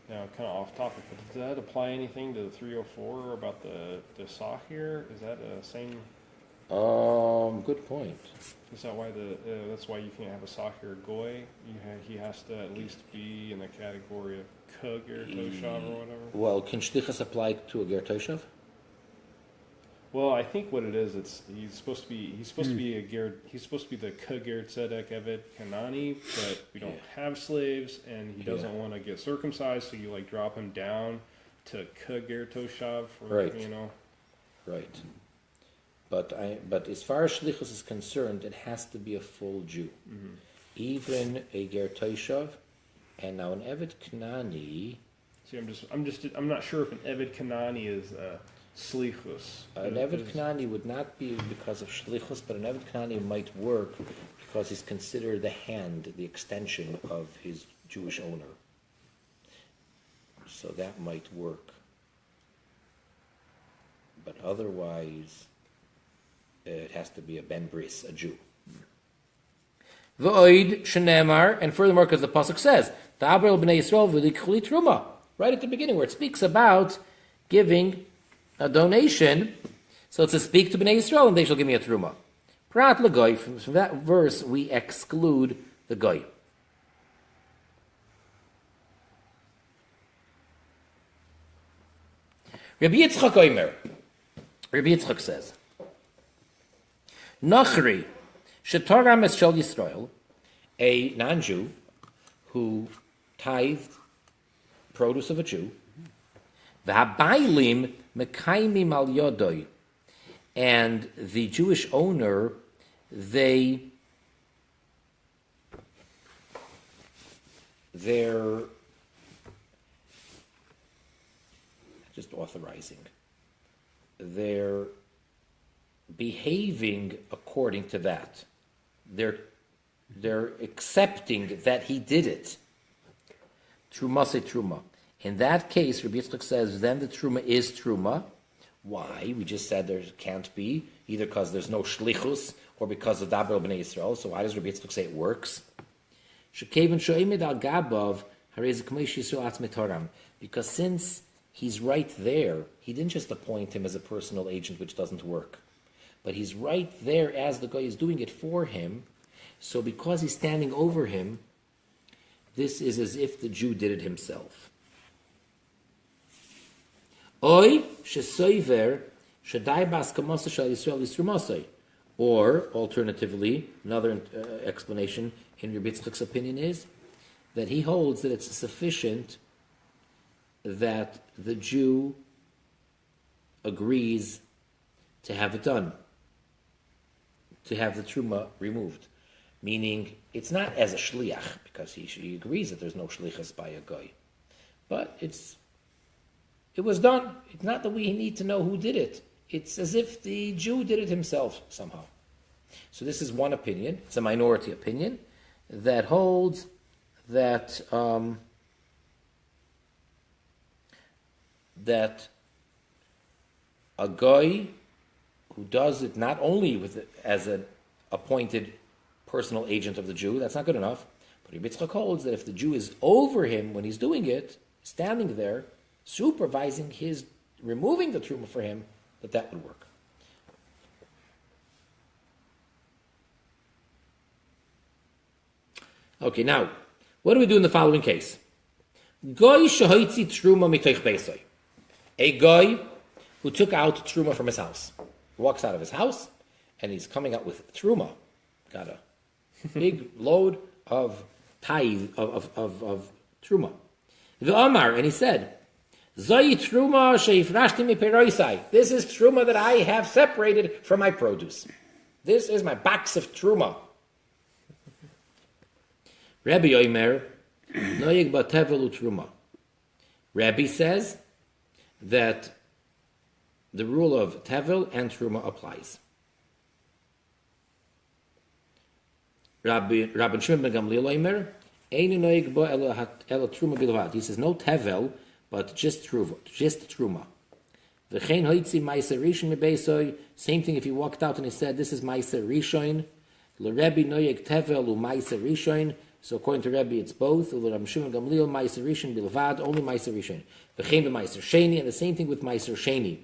Now, kind of off topic, but does that apply anything to the 304 about the sock here? Is that the same? Good point. Is that why that's why you can't have a sock here goy? He has to at least be in the category of kug or toshav or whatever. Well, can shlichus apply to a ger toshav? Well, I think what it is, he's supposed to be the Kager Tzedek Evet Kanani, but we don't have slaves, and he doesn't want to get circumcised, so you drop him down to Kager Toshav, Right. But as far as shlichus is concerned, it has to be a full Jew, even a ger toshav, and now an Evet Kanani. See, I'm not sure if an Evet Kanani is. Slichus. An Evet Kanani would not be because of shlichus, but an Evet Kanani might work because he's considered the hand, the extension of his Jewish owner. So that might work. But otherwise, it has to be a ben bris, a Jew. V'oid shenemar, and furthermore, because the pasuk says, "Ta'abrel b'nei Yisrael v'likhuli truma," right at the beginning, where it speaks about giving a donation, So it's to speak to Bnei Yisrael, and they shall give me a truma. Prat legoy, from that verse, we exclude the goy. Rabbi Yitzchak Omer. Rabbi Yitzchak says, Nachri, shetoram es shel Yisrael, a non-Jew who tithed produce of a Jew, v'habaylim mekaimim al yodoi, and the Jewish owner, they're just authorizing. They're behaving according to that. They're accepting that he did it. Truma se truma. In that case, Rabbi Yitzchak says, then the truma is truma. Why? We just said there can't be, either because there's no shlichus or because of Daber B'nai Yisrael. So why does Rabbi Yitzchak say it works? Because since he's right there, he didn't just appoint him as a personal agent, which doesn't work. But he's right there as the guy is doing it for him. So because he's standing over him, this is as if the Jew did it himself. Oy shesoiver shadai baskamasa shal Yisrael yisrumasai. Or, alternatively, another explanation in Rabbi Yitzchak's opinion is that he holds that it's sufficient that the Jew agrees to have it done, to have the truma removed. Meaning, it's not as a shliach, because he agrees that there's no shlichus by a guy. But it was done. It's not that we need to know who did it. It's as if the Jew did it himself somehow. So this is one opinion. It's a minority opinion that holds that that a guy who does it not only as an appointed personal agent of the Jew, that's not good enough. But Rabbi Yitzchak holds that if the Jew is over him when he's doing it, standing there, supervising his removing the truma for him, that would work. Okay, now, what do we do in the following case? Goy shahoitzi truma mitoich beisai. A guy who took out truma from his house. He walks out of his house, and he's coming out with truma. Got a big load of tithe, of truma. The Omar, and he said, Zoi truma sheifrashti mi peroisai. This is truma that I have separated from my produce. This is my box of truma. Rabbi Omer, noyeg batevelu truma. Rabbi says that the rule of tevel and truma applies. Rabbi Shimon ben Gamliel Omer, einu noyeg ba ela truma bilvad. He says no tevel, but just truma. V'chein hoitzi ma'aser rishon mibeisoi. Same thing if he walked out and he said, "This is ma'aser rishon." L'Rebbe noyeg tevel u'ma'aser rishon. So according to Rebbe, it's both. L'Rab Shimon Gamliel ma'aser rishon bilvad, only ma'aser rishon. V'chein b'ma'aser sheni, and the same thing with ma'aser sheni.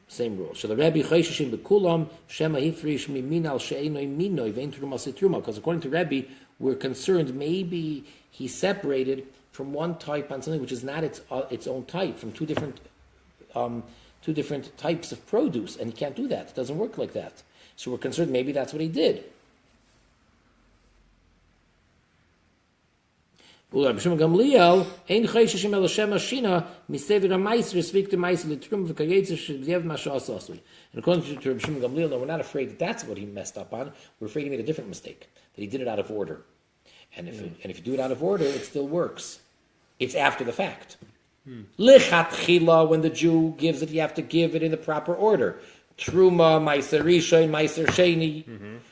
Same rule. So the Rebbe choshishim bekulam shema hifrish miminal she'enoi minoi vein truma setruma. Because according to Rebbe, we're concerned maybe he separated from one type on something which is not its own type, from two different types of produce, and he can't do that. It doesn't work like that. So we're concerned maybe that's what he did. Rabbi Shimon Gamliel, ein choshishim el shema shina misever ha'maiser svikta maiser l'trum v'kayetzer shebyev mashas asui. And according to Rabbi Shimon Gamliel, no, we're not afraid that that's what he messed up on. We're afraid he made a different mistake, that he did it out of order. And if you do it out of order, it still works. It's after the fact. Lichatchila, when the Jew gives it, you have to give it in the proper order. Truma, maiser rishon, maiser sheni.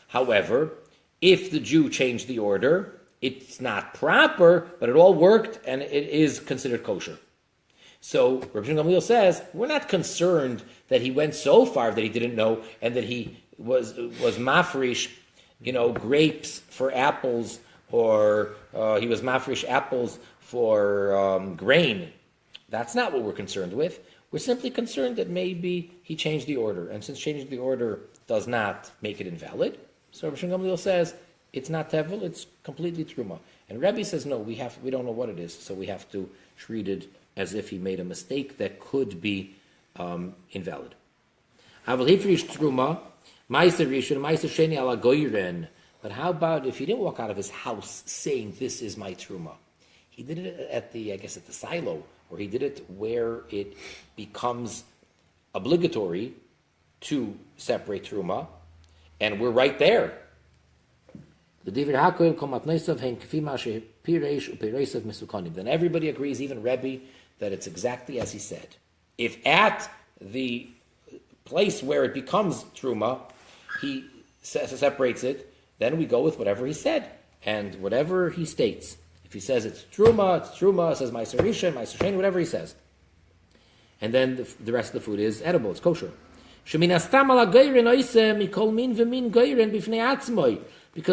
However, if the Jew changed the order, it's not proper, but it all worked, and it is considered kosher. So Rabbi Shimon Gamliel says, we're not concerned that he went so far that he didn't know, and that he was mafresh, grapes for apples, or he was mafresh apples for grain. That's not what we're concerned with. We're simply concerned that maybe he changed the order, and since changing the order does not make it invalid, so Rabbi Shimon Gamliel says it's not tevel, it's completely truma. And Rebbe says no, we don't know what it is, so we have to treat it as if he made a mistake that could be invalid. Aval hifrish truma, ma'aser rishon, ma'aser sheni ala goyren. But how about if he didn't walk out of his house saying this is my truma? He did it at the silo, or he did it where it becomes obligatory to separate truma, and we're right there. Then everybody agrees, even Rebbe, that it's exactly as he said. If at the place where it becomes truma, he separates it, then we go with whatever he said and whatever he states. If he says it's truma, it says ma'aser rishon, ma'aser sheni, whatever he says. And then the rest of the food is edible, it's kosher. Because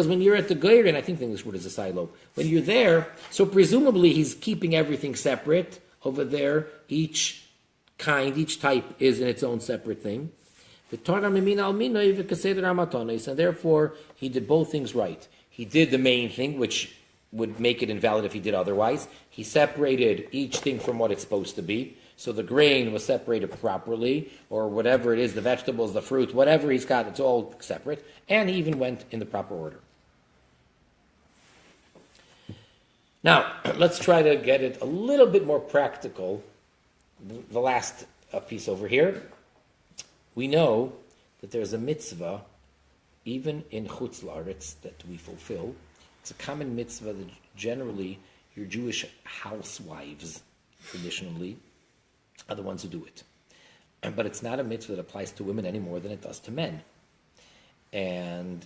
when you're at the geirin, I think the English word is a silo, when you're there, so presumably he's keeping everything separate over there. Each each type is in its own separate thing. And therefore, he did both things right. He did the main thing, which would make it invalid if he did otherwise. He separated each thing from what it's supposed to be. So the grain was separated properly, or whatever it is, the vegetables, the fruit, whatever he's got, it's all separate. And he even went in the proper order. Now, let's try to get it a little bit more practical. The last piece over here. We know that there's a mitzvah, even in Chutz La'aretz, that we fulfill. It's a common mitzvah that generally your Jewish housewives, traditionally, are the ones who do it. But it's not a mitzvah that applies to women any more than it does to men. And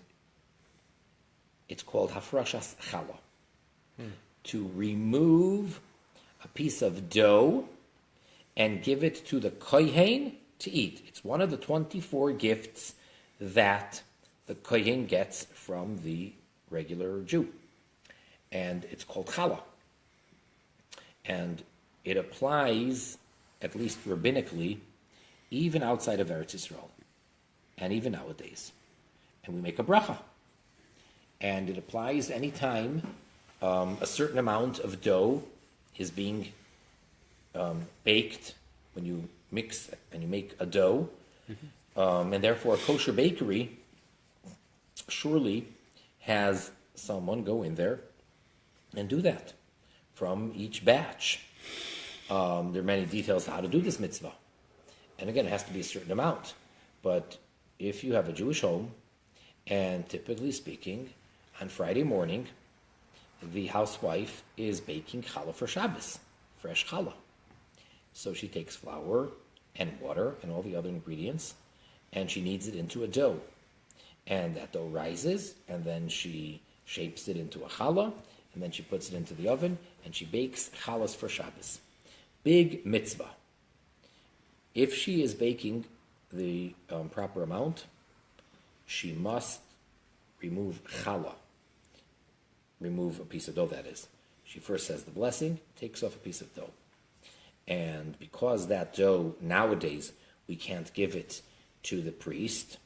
it's called hafrashas challah. To remove a piece of dough and give it to the kohen to eat. It's one of the 24 gifts that the kohen gets from the regular Jew. And it's called challah. And it applies, at least rabbinically, even outside of Eretz Yisrael, and even nowadays. And we make a bracha. And it applies anytime a certain amount of dough is being baked when you mix and you make a dough. And therefore a kosher bakery surely has someone go in there and do that from each batch. There are many details how to do this mitzvah. And again, it has to be a certain amount. But if you have a Jewish home, and typically speaking, on Friday morning, the housewife is baking challah for Shabbos, fresh challah. So she takes flour and water and all the other ingredients, and she kneads it into a dough. And that dough rises, and then she shapes it into a challah, and then she puts it into the oven, and she bakes challahs for Shabbos. Big mitzvah. If she is baking the proper amount, she must remove challah. Remove a piece of dough, that is. She first says the blessing, takes off a piece of dough. And because that dough, nowadays, we can't give it to the priest,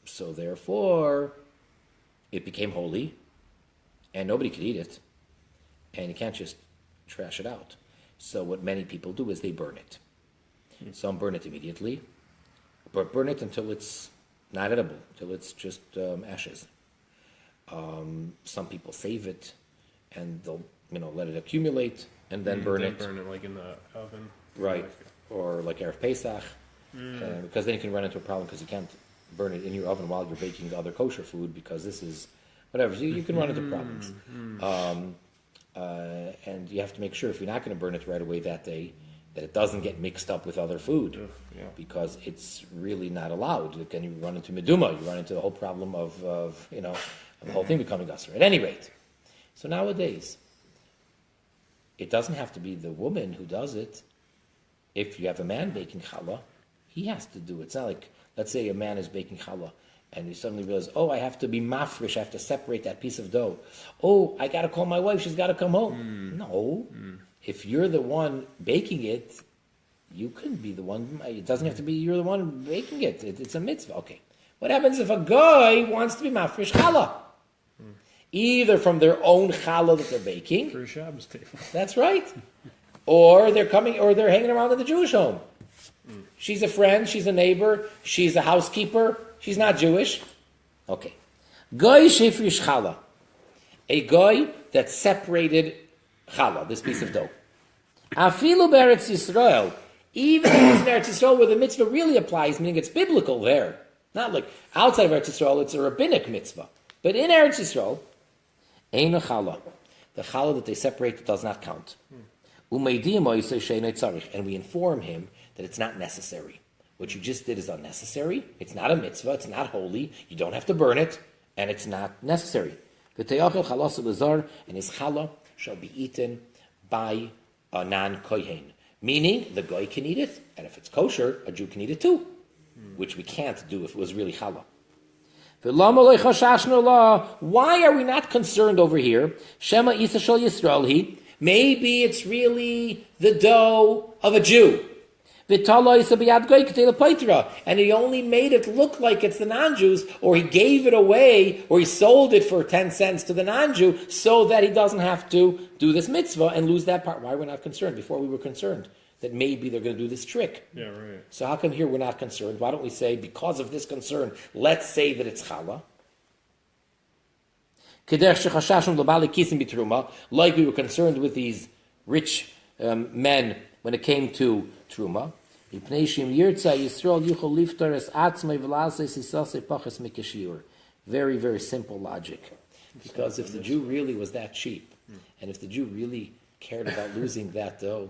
so therefore, it became holy, and nobody could eat it, and you can't just trash it out. So what many people do is they burn it. Some burn it immediately, but burn it until it's not edible, until it's just ashes. Some people save it, and they'll let it accumulate, and then burn it. Burn it like in the oven. Right, or like Erev Pesach, because then you can run into a problem because you can't burn it in your oven while you're baking the other kosher food, because this is whatever. So you can run into problems. And you have to make sure, if you're not going to burn it right away that day, that it doesn't get mixed up with other food, because it's really not allowed. Then you run into meduma, you run into the whole problem of the whole thing becoming usher. At any rate, so nowadays, it doesn't have to be the woman who does it. If you have a man baking challah, he has to do it. It's not like, let's say a man is baking challah, and you suddenly realize, I have to be mafresh, I have to separate that piece of dough. I got to call my wife, she's got to come home. No. If you're the one baking it, You can be the one. It doesn't have to be you're the one baking it. It's a mitzvah. Okay. What happens if a guy wants to be mafresh challah? Either from their own challah that they're baking. For a Shabbos table. That's right. Or they're hanging around in the Jewish home. She's a friend, she's a neighbor, she's a housekeeper, she's not Jewish. Okay. Goy shefrish challah. A guy that separated challah, this piece of dough. Afilu be'eretz Yisrael. Even in Eretz Yisrael where the mitzvah really applies, meaning it's biblical there. Not like outside of Eretz Yisrael, it's a rabbinic mitzvah. But in Eretz Yisrael, ein a challah. The challah that they separate does not count. And we inform him that it's not necessary. What you just did is unnecessary. It's not a mitzvah. It's not holy. You don't have to burn it. And it's not necessary. And his challah shall be eaten by a non-kohen. Meaning, the goy can eat it. And if it's kosher, a Jew can eat it too. Which we can't do if it was really challah. Why are we not concerned over here? Shema Isa Shal Yisrael maybe it's really the dough of a Jew. And he only made it look like it's the non-Jews, or he gave it away, or he sold it for 10 cents to the non-Jew, so that he doesn't have to do this mitzvah and lose that part. Why are we not concerned? Before we were concerned that maybe they're going to do this trick. Yeah, right. So how come here we're not concerned? Why don't we say, because of this concern, let's say that it's challah? Like we were concerned with these rich men when it came to Truma. Very, very simple logic. Because if the Jew really was that cheap, and if the Jew really cared about losing that dough,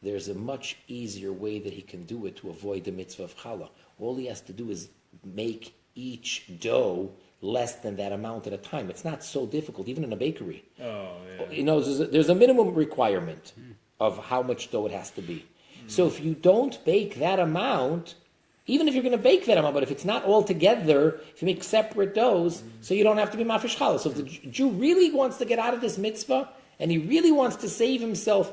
there's a much easier way that he can do it to avoid the mitzvah of challah. All he has to do is make each dough less than that amount at a time. It's not so difficult, even in a bakery. Oh, yeah. You know, there's a minimum requirement of how much dough it has to be. So if you don't bake that amount, even if you're going to bake that amount, but if it's not all together, if you make separate doughs, so you don't have to be mafresh challah. So if the Jew really wants to get out of this mitzvah, and he really wants to save himself,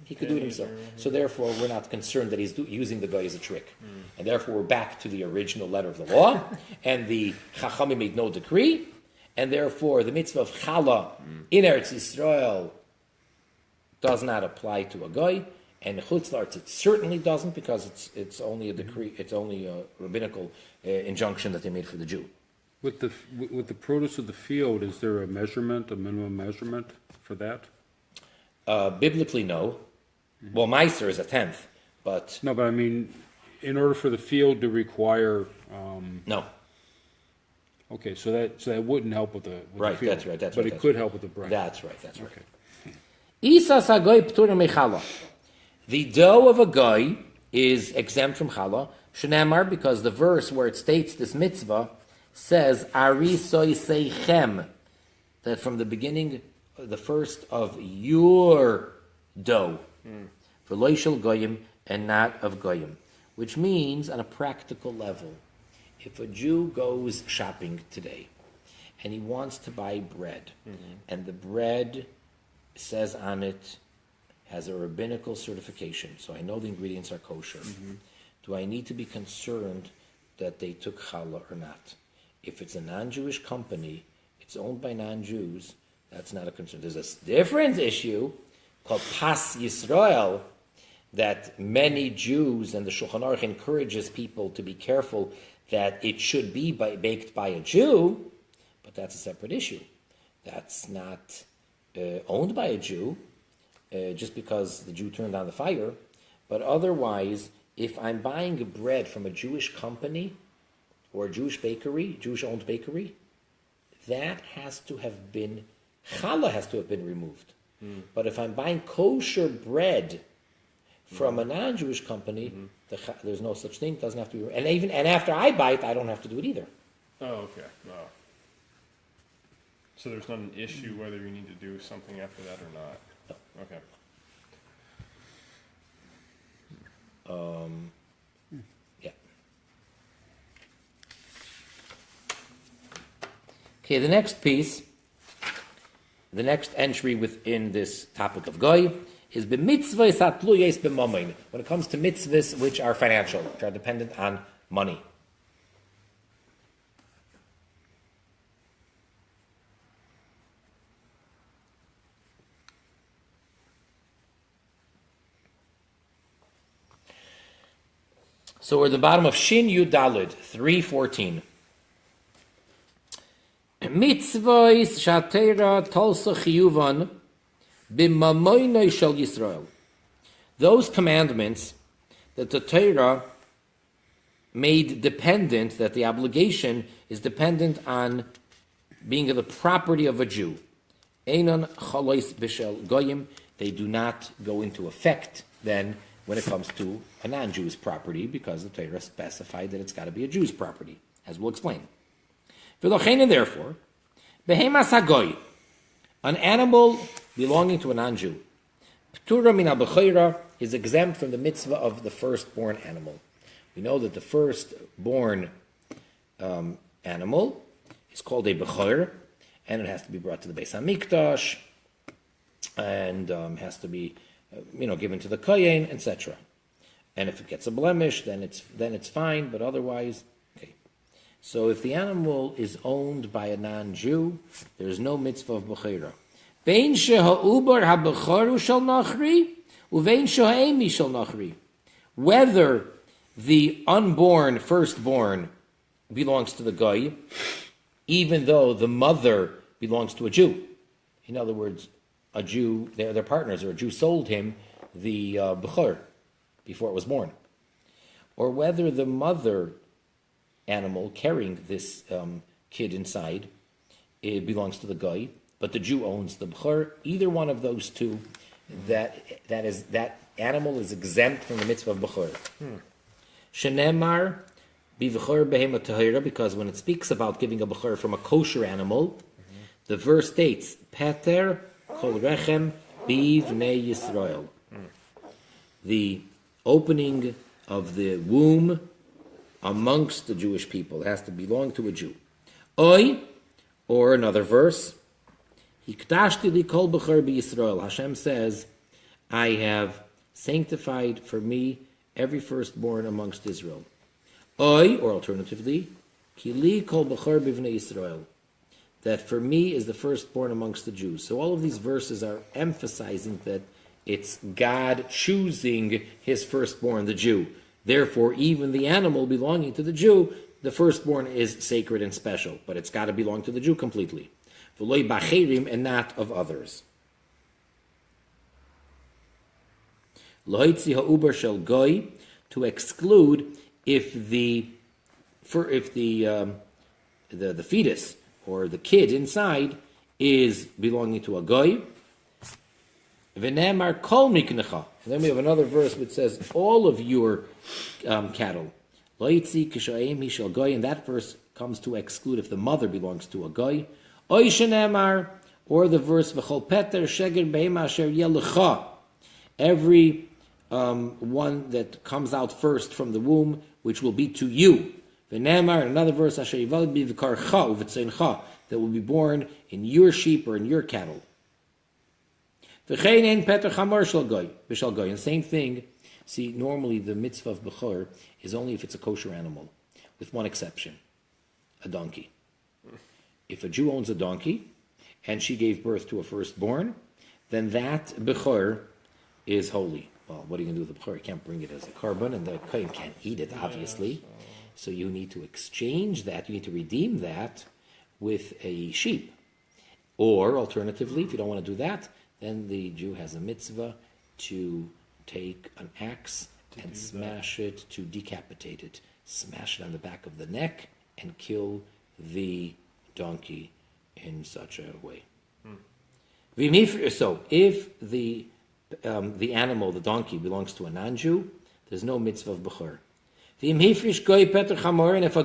he could do it himself. So therefore, we're not concerned that he's using the guy as a trick. And therefore, we're back to the original letter of the law, and the Chachamim made no decree, and therefore, the mitzvah of challah in Eretz Yisrael does not apply to a guy, and Chutz La'aretz it certainly doesn't, because it's only a decree, it's only a rabbinical injunction that they made for the Jew. With the produce of the field, is there a minimum measurement for that? Biblically, no. Well, Meiser is a tenth, but No, but I mean, in order for the field to require, no. okay, so that wouldn't help with the Right, field. that's right, but right, it that's could right. help with the bread. That's right, that's right. Okay. Isas hagoy p'tur mechallah. The dough of a guy is exempt from challah. Shnamar, because the verse where it states this mitzvah says arisoy seichem, that from the beginning, the first of your dough, v'lo shel goyim, and not of goyim, which means on a practical level, if a Jew goes shopping today and he wants to buy bread, and the bread says on it, has a rabbinical certification, so I know the ingredients are kosher. Do I need to be concerned that they took challah or not? If it's a non-Jewish company, it's owned by non-Jews, that's not a concern. There's a different issue called Pas Yisrael that many Jews, and the Shulchan Aruch encourages people to be careful that it should be baked by a Jew, but that's a separate issue. That's not owned by a Jew, just because the Jew turned on the fire. But otherwise, if I'm buying bread from a Jewish company or a Jewish bakery, Jewish-owned bakery, that has to have been, challah has to have been removed. But if I'm buying kosher bread from a non-Jewish company, there's no such thing. It doesn't have to be. And after I buy it, I don't have to do it either. Oh, okay. Wow. So there's not an issue whether you need to do something after that or not. Okay. Yeah. Okay, the next piece the next entry within this topic of goy is b'mitzvahs hatluyes b'mammon. When it comes to mitzvahs which are financial, which are dependent on money. So we're at the bottom of Shin Yud Dalid 3:14. Mitzvahs shatera tolsa chiyuvan b'mamoinoi shel Yisrael. Those commandments that the Torah made dependent, that the obligation is dependent on being the property of a Jew. Einon chalois b'shel goyim. They do not go into effect then when it comes to a non-Jew's property, because the Torah specified that it's got to be a Jew's property, as we'll explain. V'lochein, therefore, behemas hagoy, an animal belonging to a non-Jew, p'tura min ha-bechora, is exempt from the mitzvah of the firstborn animal. We know that the firstborn animal is called a bechor, and it has to be brought to the Beis HaMikdash, and has to be given to the kohen, etc. And if it gets a blemish, then it's fine, but otherwise, okay. So if the animal is owned by a non-Jew, there's no mitzvah of bechira. Vein sheha'ubar habechoru shel nachri, uvein sheha'emi shel nachri. Whether the unborn firstborn belongs to the goy, even though the mother belongs to a Jew. In other words, a Jew, their partners, or a Jew sold him the bechor before it was born. Or whether the mother animal carrying this kid inside, it belongs to the goy, but the Jew owns the bechor. Either one of those two, that animal is exempt from the mitzvah of bechor. Shenemar b'vechor behema tahira, because when it speaks about giving a bechor from a kosher animal, the verse states Peter Kol Rechem Bivnei Yisrael. The opening of the womb amongst the Jewish people has to belong to a Jew. Oy, or another verse, Hikdashti li kol b'chor b'Yisrael. Hashem says, I have sanctified for me every firstborn amongst Israel. Oy, or alternatively, Ki li kol b'chor b'vnei Yisrael. That for me is the firstborn amongst the Jews. So all of these verses are emphasizing that it's God choosing his firstborn, the Jew. Therefore, even the animal belonging to the Jew, the firstborn is sacred and special, but it's got to belong to the Jew completely. V'loi b'acherim, and not of others. Loitzi ha'ubar shel goy, to exclude if the fetus or the kid inside is belonging to a goy. V'nemar kol miknecha. And then we have another verse which says, all of your cattle. Loitzi kishaim he shel goy, and that verse comes to exclude if the mother belongs to a goy. Oy shenemar, or the verse v'chol peter sheger behema asher yelecha. Every one that comes out first from the womb, which will be to you. V'nemar, another verse, asher yivalid bi v'karcha u'v'tzeincha, that will be born in your sheep or in your cattle. V'chein ein peter chamor shel goy, b'shel goy. And same thing. See, normally the mitzvah of bechor is only if it's a kosher animal, with one exception, a donkey. If a Jew owns a donkey and she gave birth to a firstborn, then that bechor is holy. Well, what are you going to do with the bechor? You can't bring it as a carbon, and the kohen can't eat it, obviously. So you need to exchange that, you need to redeem that with a sheep. Or, alternatively, if you don't want to do that, then the Jew has a mitzvah to take an axe and smash it, to decapitate it. Smash it on the back of the neck and kill the donkey in such a way. So, if the animal, the donkey, belongs to a non-Jew, there's no mitzvah of bechor. And if a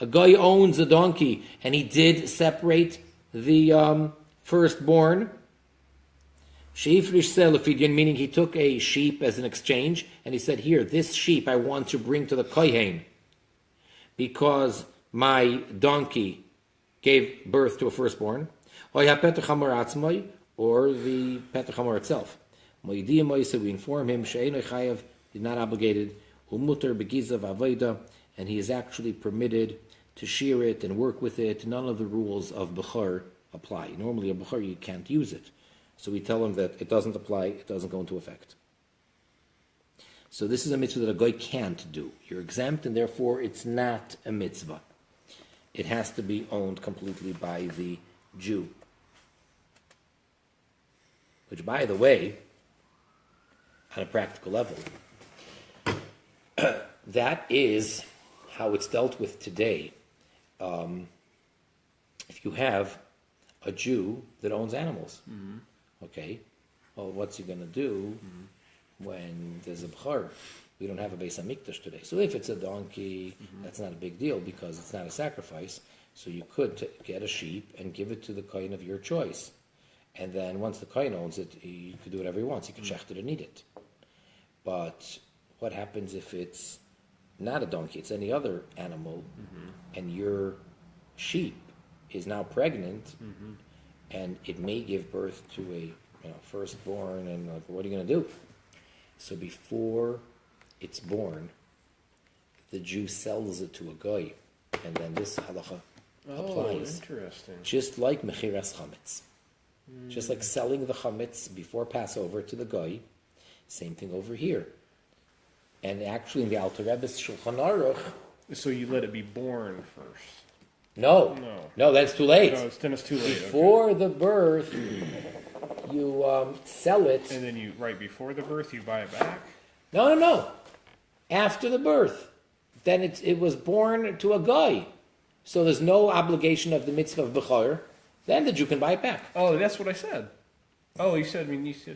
guy owns a donkey, and he did separate the firstborn, meaning he took a sheep as an exchange, and he said, here, this sheep I want to bring to the kohen, because my donkey gave birth to a firstborn. Or Petach Hamor Atzmai, or the Petach Hamor itself. Moediyah Moise, we inform him, She'enoi Chayav, he's not obligated, Umuter Begizav Avoda, and he is actually permitted to shear it and work with it. None of the rules of Bechor apply. Normally a Bechor, you can't use it. So we tell him that it doesn't apply, it doesn't go into effect. So this is a mitzvah that a goy can't do. You're exempt, and therefore it's not a mitzvah. It has to be owned completely by the Jew. Which, by the way, on a practical level, that is how it's dealt with today. If you have a Jew that owns animals, okay, well, what's he going to do when there's a bchar? We don't have a Beis Hamikdash today. So if it's a donkey, that's not a big deal because it's not a sacrifice. So you could get a sheep and give it to the kohen of your choice. And then once the kohen owns it, he could do whatever he wants. He could shecht it and eat it. But what happens if it's not a donkey, it's any other animal, and your sheep is now pregnant, and it may give birth to a firstborn, and what are you going to do? So before it's born, the Jew sells it to a goy, and then this halacha applies. Interesting. Just like mechiras chametz. Just like selling the chametz before Passover to the goy, same thing over here. And actually in the Alter Rebbe's Shulchan Aruch... So you let it be born first? No, that's too late. No, then it's too late. Before the birth, you sell it. And then right before the birth, you buy it back? No. After the birth. Then it was born to a guy. So there's no obligation of the mitzvah of Bechor. Then the Jew can buy it back. Oh, that's what I said. Oh, you said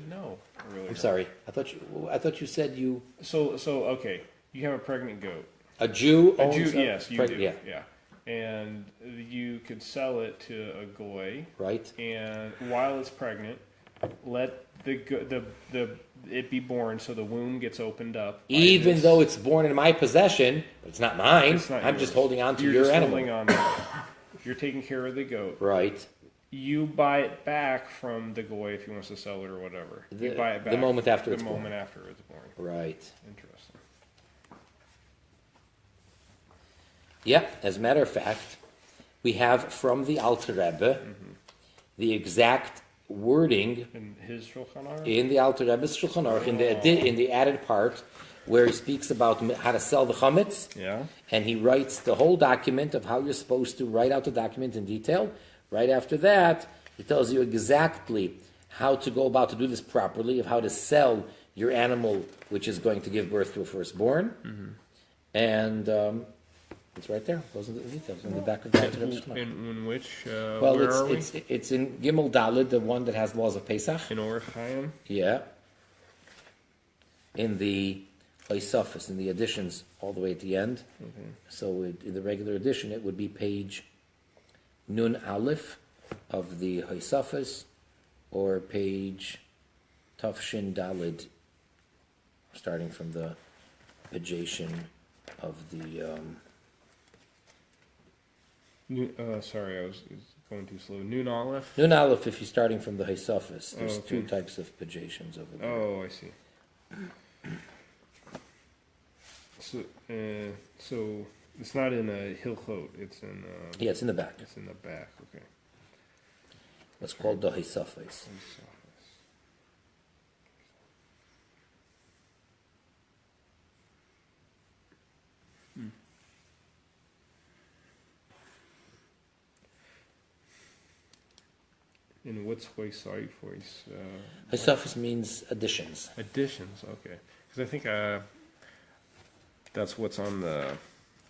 no. Really? I'm sorry. I thought you said you... So okay. You have a pregnant goat. A Jew owns... Yes, you do. Yeah. And you could sell it to a goy. Right. And while it's pregnant, let it be born so the womb gets opened up. Even though it's born in my possession, but it's not mine. It's not I'm yours. just holding on to You're your just animal. holding on to it. You're taking care of the goat. Right. You buy it back from the goy if he wants to sell it or whatever. You buy it back the moment after it's the born. moment after it's born. Right. Interesting. Yeah, as a matter of fact, we have from the Alter Rebbe the exact wording In his Shulchan Aruch? in the Alter Rebbe's Shulchan Aruch, in the added part, where he speaks about how to sell the chametz, Yeah. and he writes the whole document of how you're supposed to write out the document in detail. Right after that, he tells you exactly how to go about to do this properly, of how to sell your animal, which is going to give birth to a firstborn, and it's right there. Those are the details in the back of the Alter Rebbe's Shulchan Aruch. In which? Well, where are we? it's in Gimel Daled, the one that has laws of Pesach. In Orach Chaim? Yeah. In the Isofis, in the editions, all the way at the end. So in the regular edition, it would be page Nun Aleph of the Isofis, or page Tafshin Daled, starting from the pagation of the... Sorry, I was going too slow. Nun Aleph? Nun Aleph, if you're starting from the Isofis, there's okay. two types of pajations over there. Oh, I see. So it's not in a Hilchot. It's in. Yeah, it's in the back. It's in the back. Okay. It's called the Isofis. And what's Hoysai for? Isofis means additions. Additions. Okay. Because I think that's what's on the.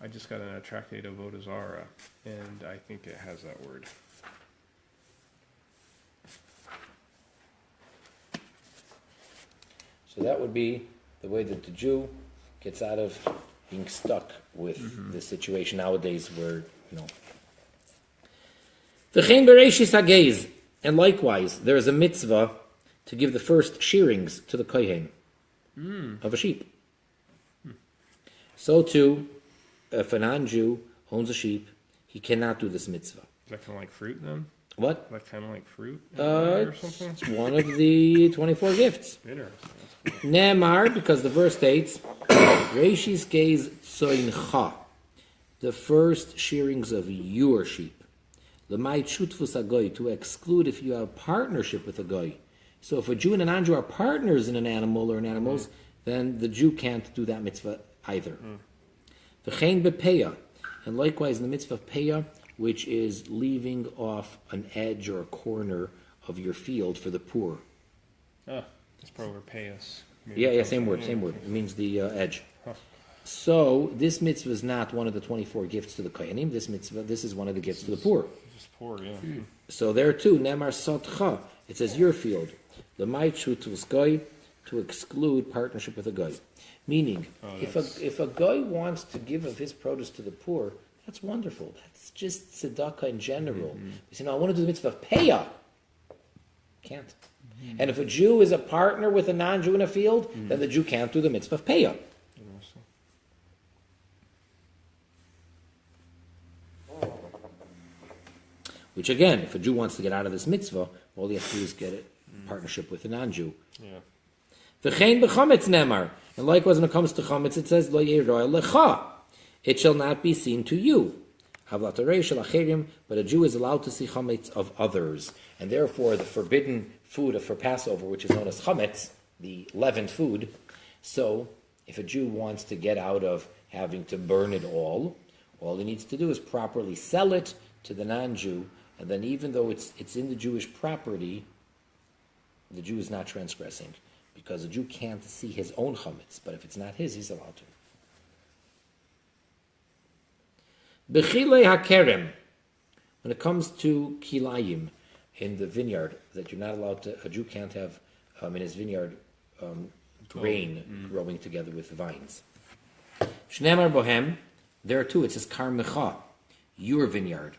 I just got a tractate of Vodazara, and I think it has that word. So that would be the way that the Jew gets out of being stuck with the situation nowadays where, V'chein bereishis hageiz, and likewise, there is a mitzvah to give the first shearings to the kohen of a sheep. So too, if a non-Jew owns a sheep, he cannot do this mitzvah. Is that kind of like fruit then? What? Like kind of like fruit or something. It's one of the 24 gifts. Interesting. That's cool. Nemar, because the verse states, Reishis geis soincha, the first shearings of your sheep. Lemai chutfus agoy, to exclude if you have partnership with a goy. So if a Jew and a non-Jew are partners in an animal or in animals, then the Jew can't do that mitzvah either. V'chein bepeya, and likewise in the mitzvah of peya, which is leaving off an edge or a corner of your field for the poor. That's probably where pay us. Yeah, same word. It means the edge. So this mitzvah is not one of the 24 gifts to the kohanim. This is one of the gifts to the poor. Just poor, yeah. So there too, nemar sotcha. It says your field. Lemay chutus goy, to exclude partnership with a goy. Meaning, if a goy wants to give of his produce to the poor, that's wonderful. That's just tzedakah in general. You say, no, I want to do the mitzvah of payah. Can't. And if a Jew is a partner with a non-Jew in a field, then the Jew can't do the mitzvah of payah. Which again, if a Jew wants to get out of this mitzvah, all he has to do is get a partnership with a non-Jew. V'chein b'chametz nemar. And likewise, when it comes to chametz, it says, Lo yeroy lecha. It shall not be seen to you. But a Jew is allowed to see chametz of others. And therefore, the forbidden food for Passover, which is known as chametz, the leavened food. So, if a Jew wants to get out of having to burn it all he needs to do is properly sell it to the non-Jew, and then even though it's in the Jewish property, the Jew is not transgressing, because a Jew can't see his own chametz, but if it's not his, he's allowed to. Bechile hakerem, when it comes to kilayim in the vineyard, that you're not allowed to, a Jew can't have in his vineyard grain growing together with vines. Shnemar bohem, there too it says karmecha, your vineyard.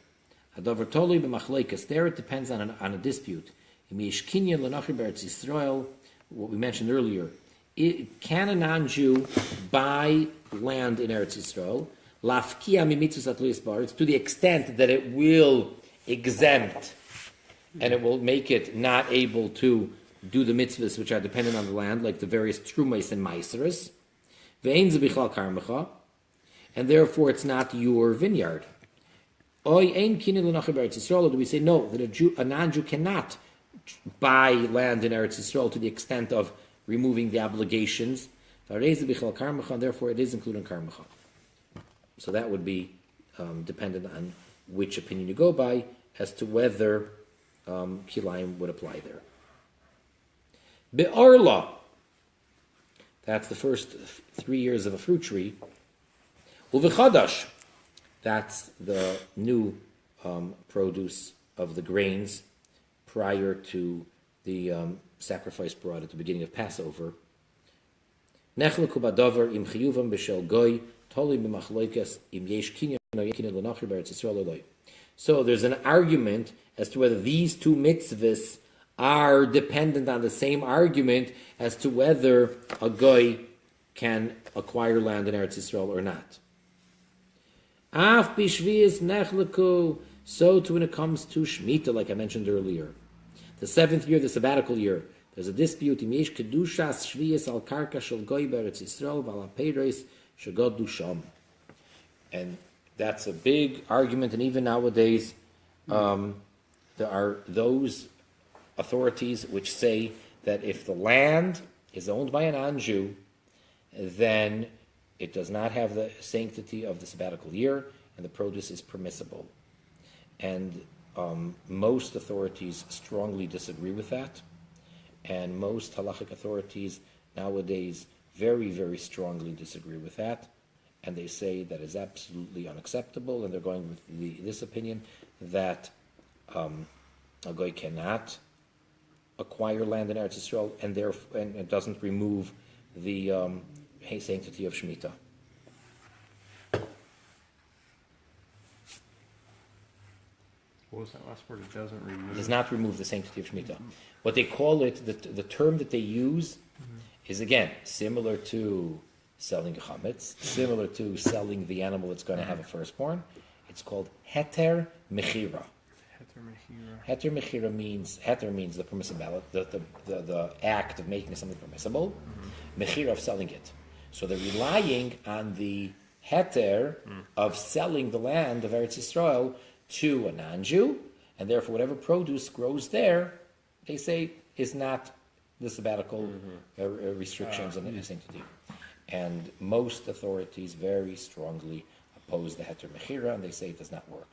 Hadavar toli b'machleikas, there it depends on a dispute. Imishkinyan l'nachri beretz Yisrael, what we mentioned earlier. Can a non-Jew buy land in Eretz Yisrael? Lafkia mimitzvus atluis baritz, to the extent that it will exempt and it will make it not able to do the mitzvahs which are dependent on the land, like the various trumais and meiseres. Ve'ein ze bichlal karmecha, and therefore it's not your vineyard. Oy ein kinyan l'nachri beretz Yisrael, do we say no, that a non-Jew cannot buy land in Eretz Yisrael to the extent of removing the obligations, and therefore it is included in karmecha. So that would be dependent on which opinion you go by as to whether kilayim would apply there. Be'arla, that's the first 3 years of a fruit tree. Uvechadash, that's the new produce of the grains prior to the sacrifice brought at the beginning of Passover. Nechleku badavar im chiyuvam b'shel goy toli b'machloikas im yesh kinyan no yekinyan l'nachri b'eretz Yisrael oloi. So there's an argument as to whether these two mitzvahs are dependent on the same argument as to whether a goy can acquire land in Eretz Yisrael or not. Af b'shvius nechleku, so too when it comes to Shemitah, like I mentioned earlier. The 7th year, the sabbatical year, there's a dispute. Im yesh kedushas shviyas al karka shel goy beretz Yisrael v'al hapeiros shegodu sham. And that's a big argument, and even nowadays, there are those authorities which say that if the land is owned by a non-Jew, then it does not have the sanctity of the sabbatical year, and the produce is permissible. And most authorities strongly disagree with that, and most halachic authorities nowadays very, very strongly disagree with that, and they say that is absolutely unacceptable, and they're going with this opinion that a goy cannot acquire land in Eretz Yisrael, and it doesn't remove the sanctity of Shemitah. What was that last word? It doesn't remove. It does not remove the sanctity of Shemitah. What they call it, the term that they use, is again similar to selling chametz, similar to selling the animal that's going to have a firstborn. It's called heter mechira. Heter mechira means the permissible, the act of making something permissible. Mechira of selling it. So they're relying on the heter of selling the land of Eretz Yisrael to a non-Jew, and therefore whatever produce grows there, they say is not the sabbatical restrictions and anything to do. And most authorities very strongly oppose the heter mechira, and they say it does not work.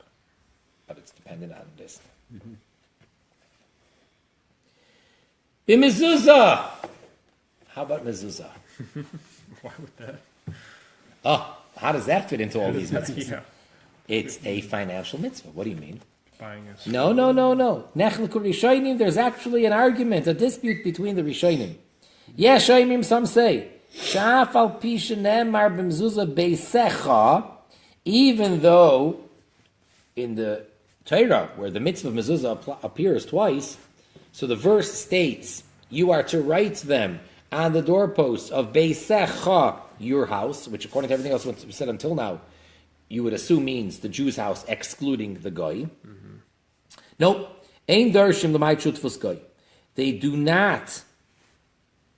But it's dependent on this. B'mezuzah! How about mezuzah? Why would that? Oh, how does that fit into all these mitzvahs? Yeah. It's a financial mitzvah. What do you mean? Buying a No. Nechleku Rishonim, there's actually an argument, a dispute between the Rishonim. Yes, some say, Sha'af al pi shenemar b'mezuzah beisecha, even though in the Torah, where the mitzvah of mezuzah appears twice, so the verse states, you are to write them on the doorposts of beisecha, your house, which according to everything else we said until now, you would assume means the Jew's house excluding the goy. Nope. Ein darshim l'may shutfus goy. They do not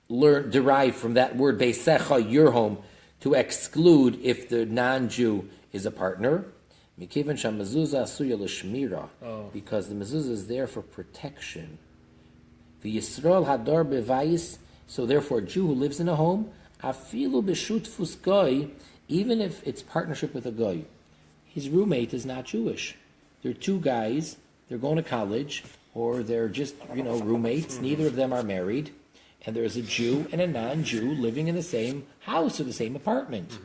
derive from that word beisecha, your home, to exclude if the non-Jew is a partner. Because the mezuzah is there for protection. The Yisrael hadar bevayis, so therefore a Jew who lives in a home, afilu b'shutfus goy, even if it's partnership with a goy, his roommate is not Jewish. They're two guys, they're going to college, or they're just, roommates, neither of them are married, and there's a Jew and a non-Jew living in the same house or the same apartment.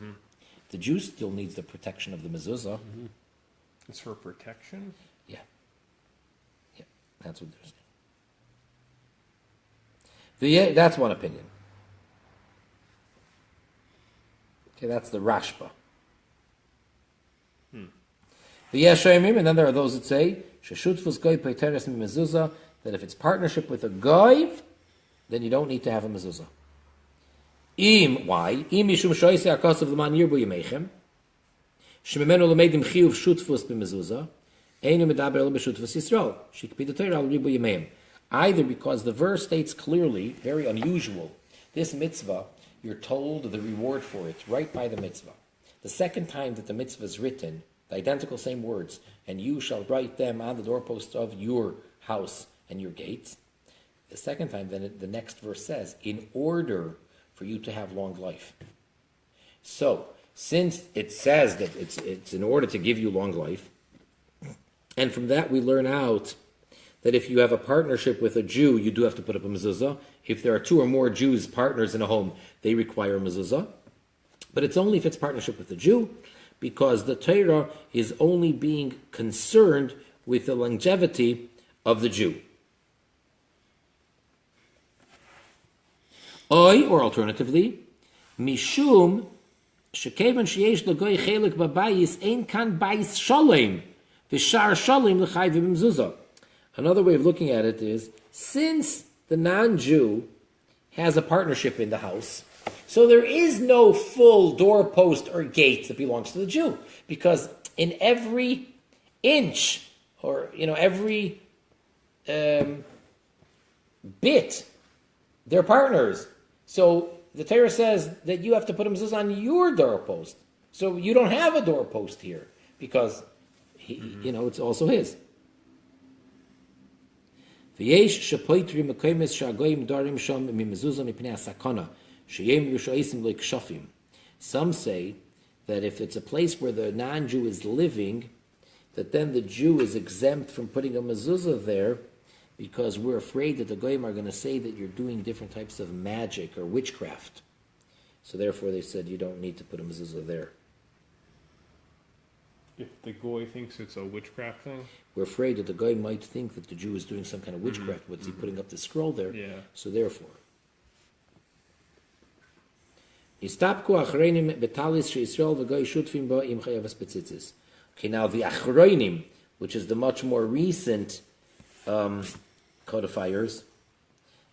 The Jew still needs the protection of the mezuzah. It's for protection? Yeah, that's what they're saying. That's one opinion. Okay, that's the Rashba. And then there are those that say that if it's partnership with a goy, then you don't need to have a mezuzah. Why? Either because the verse states clearly, very unusual, this mitzvah, you're told the reward for it right by the mitzvah. The second time that the mitzvah is written, the identical same words, and you shall write them on the doorposts of your house and your gates. The second time, then the next verse says, in order for you to have long life. So, since it says that it's in order to give you long life, and from that we learn out that if you have a partnership with a Jew, you do have to put up a mezuzah. If there are two or more Jews partners in a home, they require a mezuzah. But it's only if it's partnership with a Jew, because the Torah is only being concerned with the longevity of the Jew. Or alternatively, mishum shekevan sheyesh lagoy chelik babayis ein kan bayis shalom v'shar shalom l'chayv b'mezuzah. Another way of looking at it is, since the non-Jew has a partnership in the house, so there is no full doorpost or gate that belongs to the Jew, because in every inch or every bit, they're partners. So the Torah says that you have to put a mezuzah on your doorpost. So you don't have a doorpost here because it's also his. Some say that if it's a place where the non-Jew is living, that then the Jew is exempt from putting a mezuzah there, because we're afraid that the goyim are going to say that you're doing different types of magic or witchcraft. So therefore they said you don't need to put a mezuzah there. If the goy thinks it's a witchcraft thing? We're afraid that the goy might think that the Jew is doing some kind of witchcraft. What's he putting up the scroll there? Yeah. So therefore. Okay, now the achronim, which is the much more recent codifiers,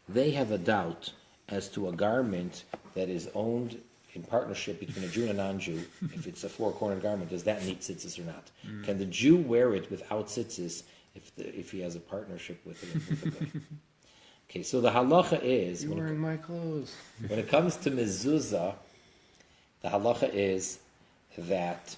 they have a doubt as to a garment that is owned in partnership between a Jew and a non-Jew. If it's a four-cornered garment, does that need tzitzis or not? Can the Jew wear it without tzitzis if he has a partnership with the guy. Okay, so the halacha is You're wearing my clothes. when it comes to mezuzah, the halacha is that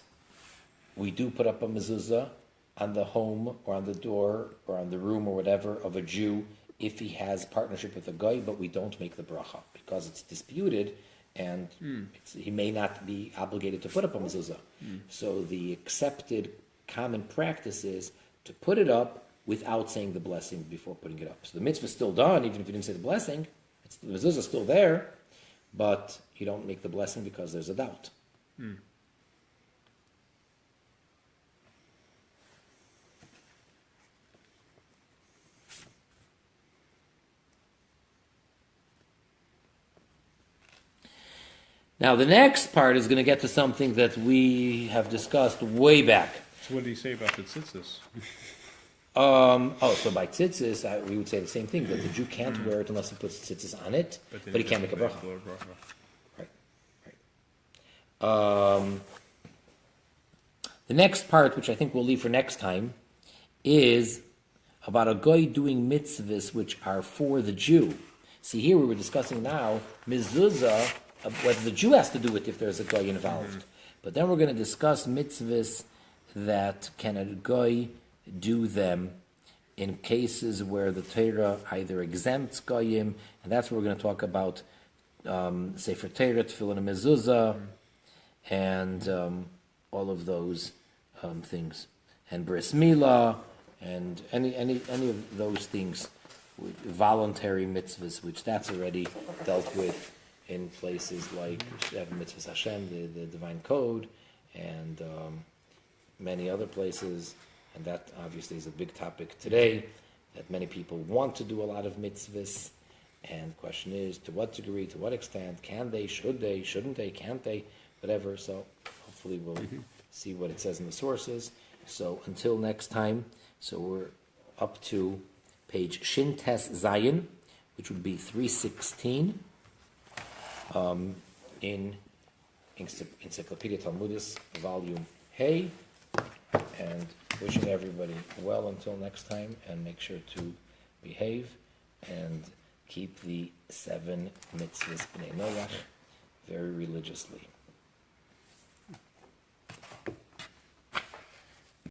we do put up a mezuzah on the home or on the door or on the room or whatever of a Jew if he has partnership with a guy, but we don't make the bracha because it's disputed and he may not be obligated to put up a mezuzah. So the accepted common practice is to put it up without saying the blessing before putting it up. So the mitzvah is still done, even if you didn't say the blessing. The mezuzah is still there, but you don't make the blessing because there's a doubt. Now, the next part is going to get to something that we have discussed way back. So what did he say about the tzitzis? So by tzitzis, we would say the same thing, that the Jew can't wear it unless he puts tzitzis on it, but he can't make a bracha. Right. The next part, which I think we'll leave for next time, is about a goy doing mitzvahs which are for the Jew. See, here we were discussing now, mezuzah, whether the Jew has to do it if there's a goy involved. But then we're going to discuss mitzvahs that can a goy do them in cases where the Torah either exempts goyim, and that's what we're going to talk about, Sefer Torah, Tefillin, and Mezuzah, and all of those things, and Bris Milah, and any of those things, voluntary mitzvahs, which that's already dealt with in places like Mitzvahs Hashem, the Divine Code, and many other places. And that obviously is a big topic today, that many people want to do a lot of mitzvahs. And the question is, to what degree, to what extent, can they, should they, shouldn't they, can't they, whatever. So hopefully we'll see what it says in the sources. So until next time, so we're up to page Shin Tes Zayin, which would be 316 in Encyclopedia Talmudit, volume Hey, and wishing everybody well until next time, and make sure to behave and keep the 7 mitzvahs b'nei Noach very religiously.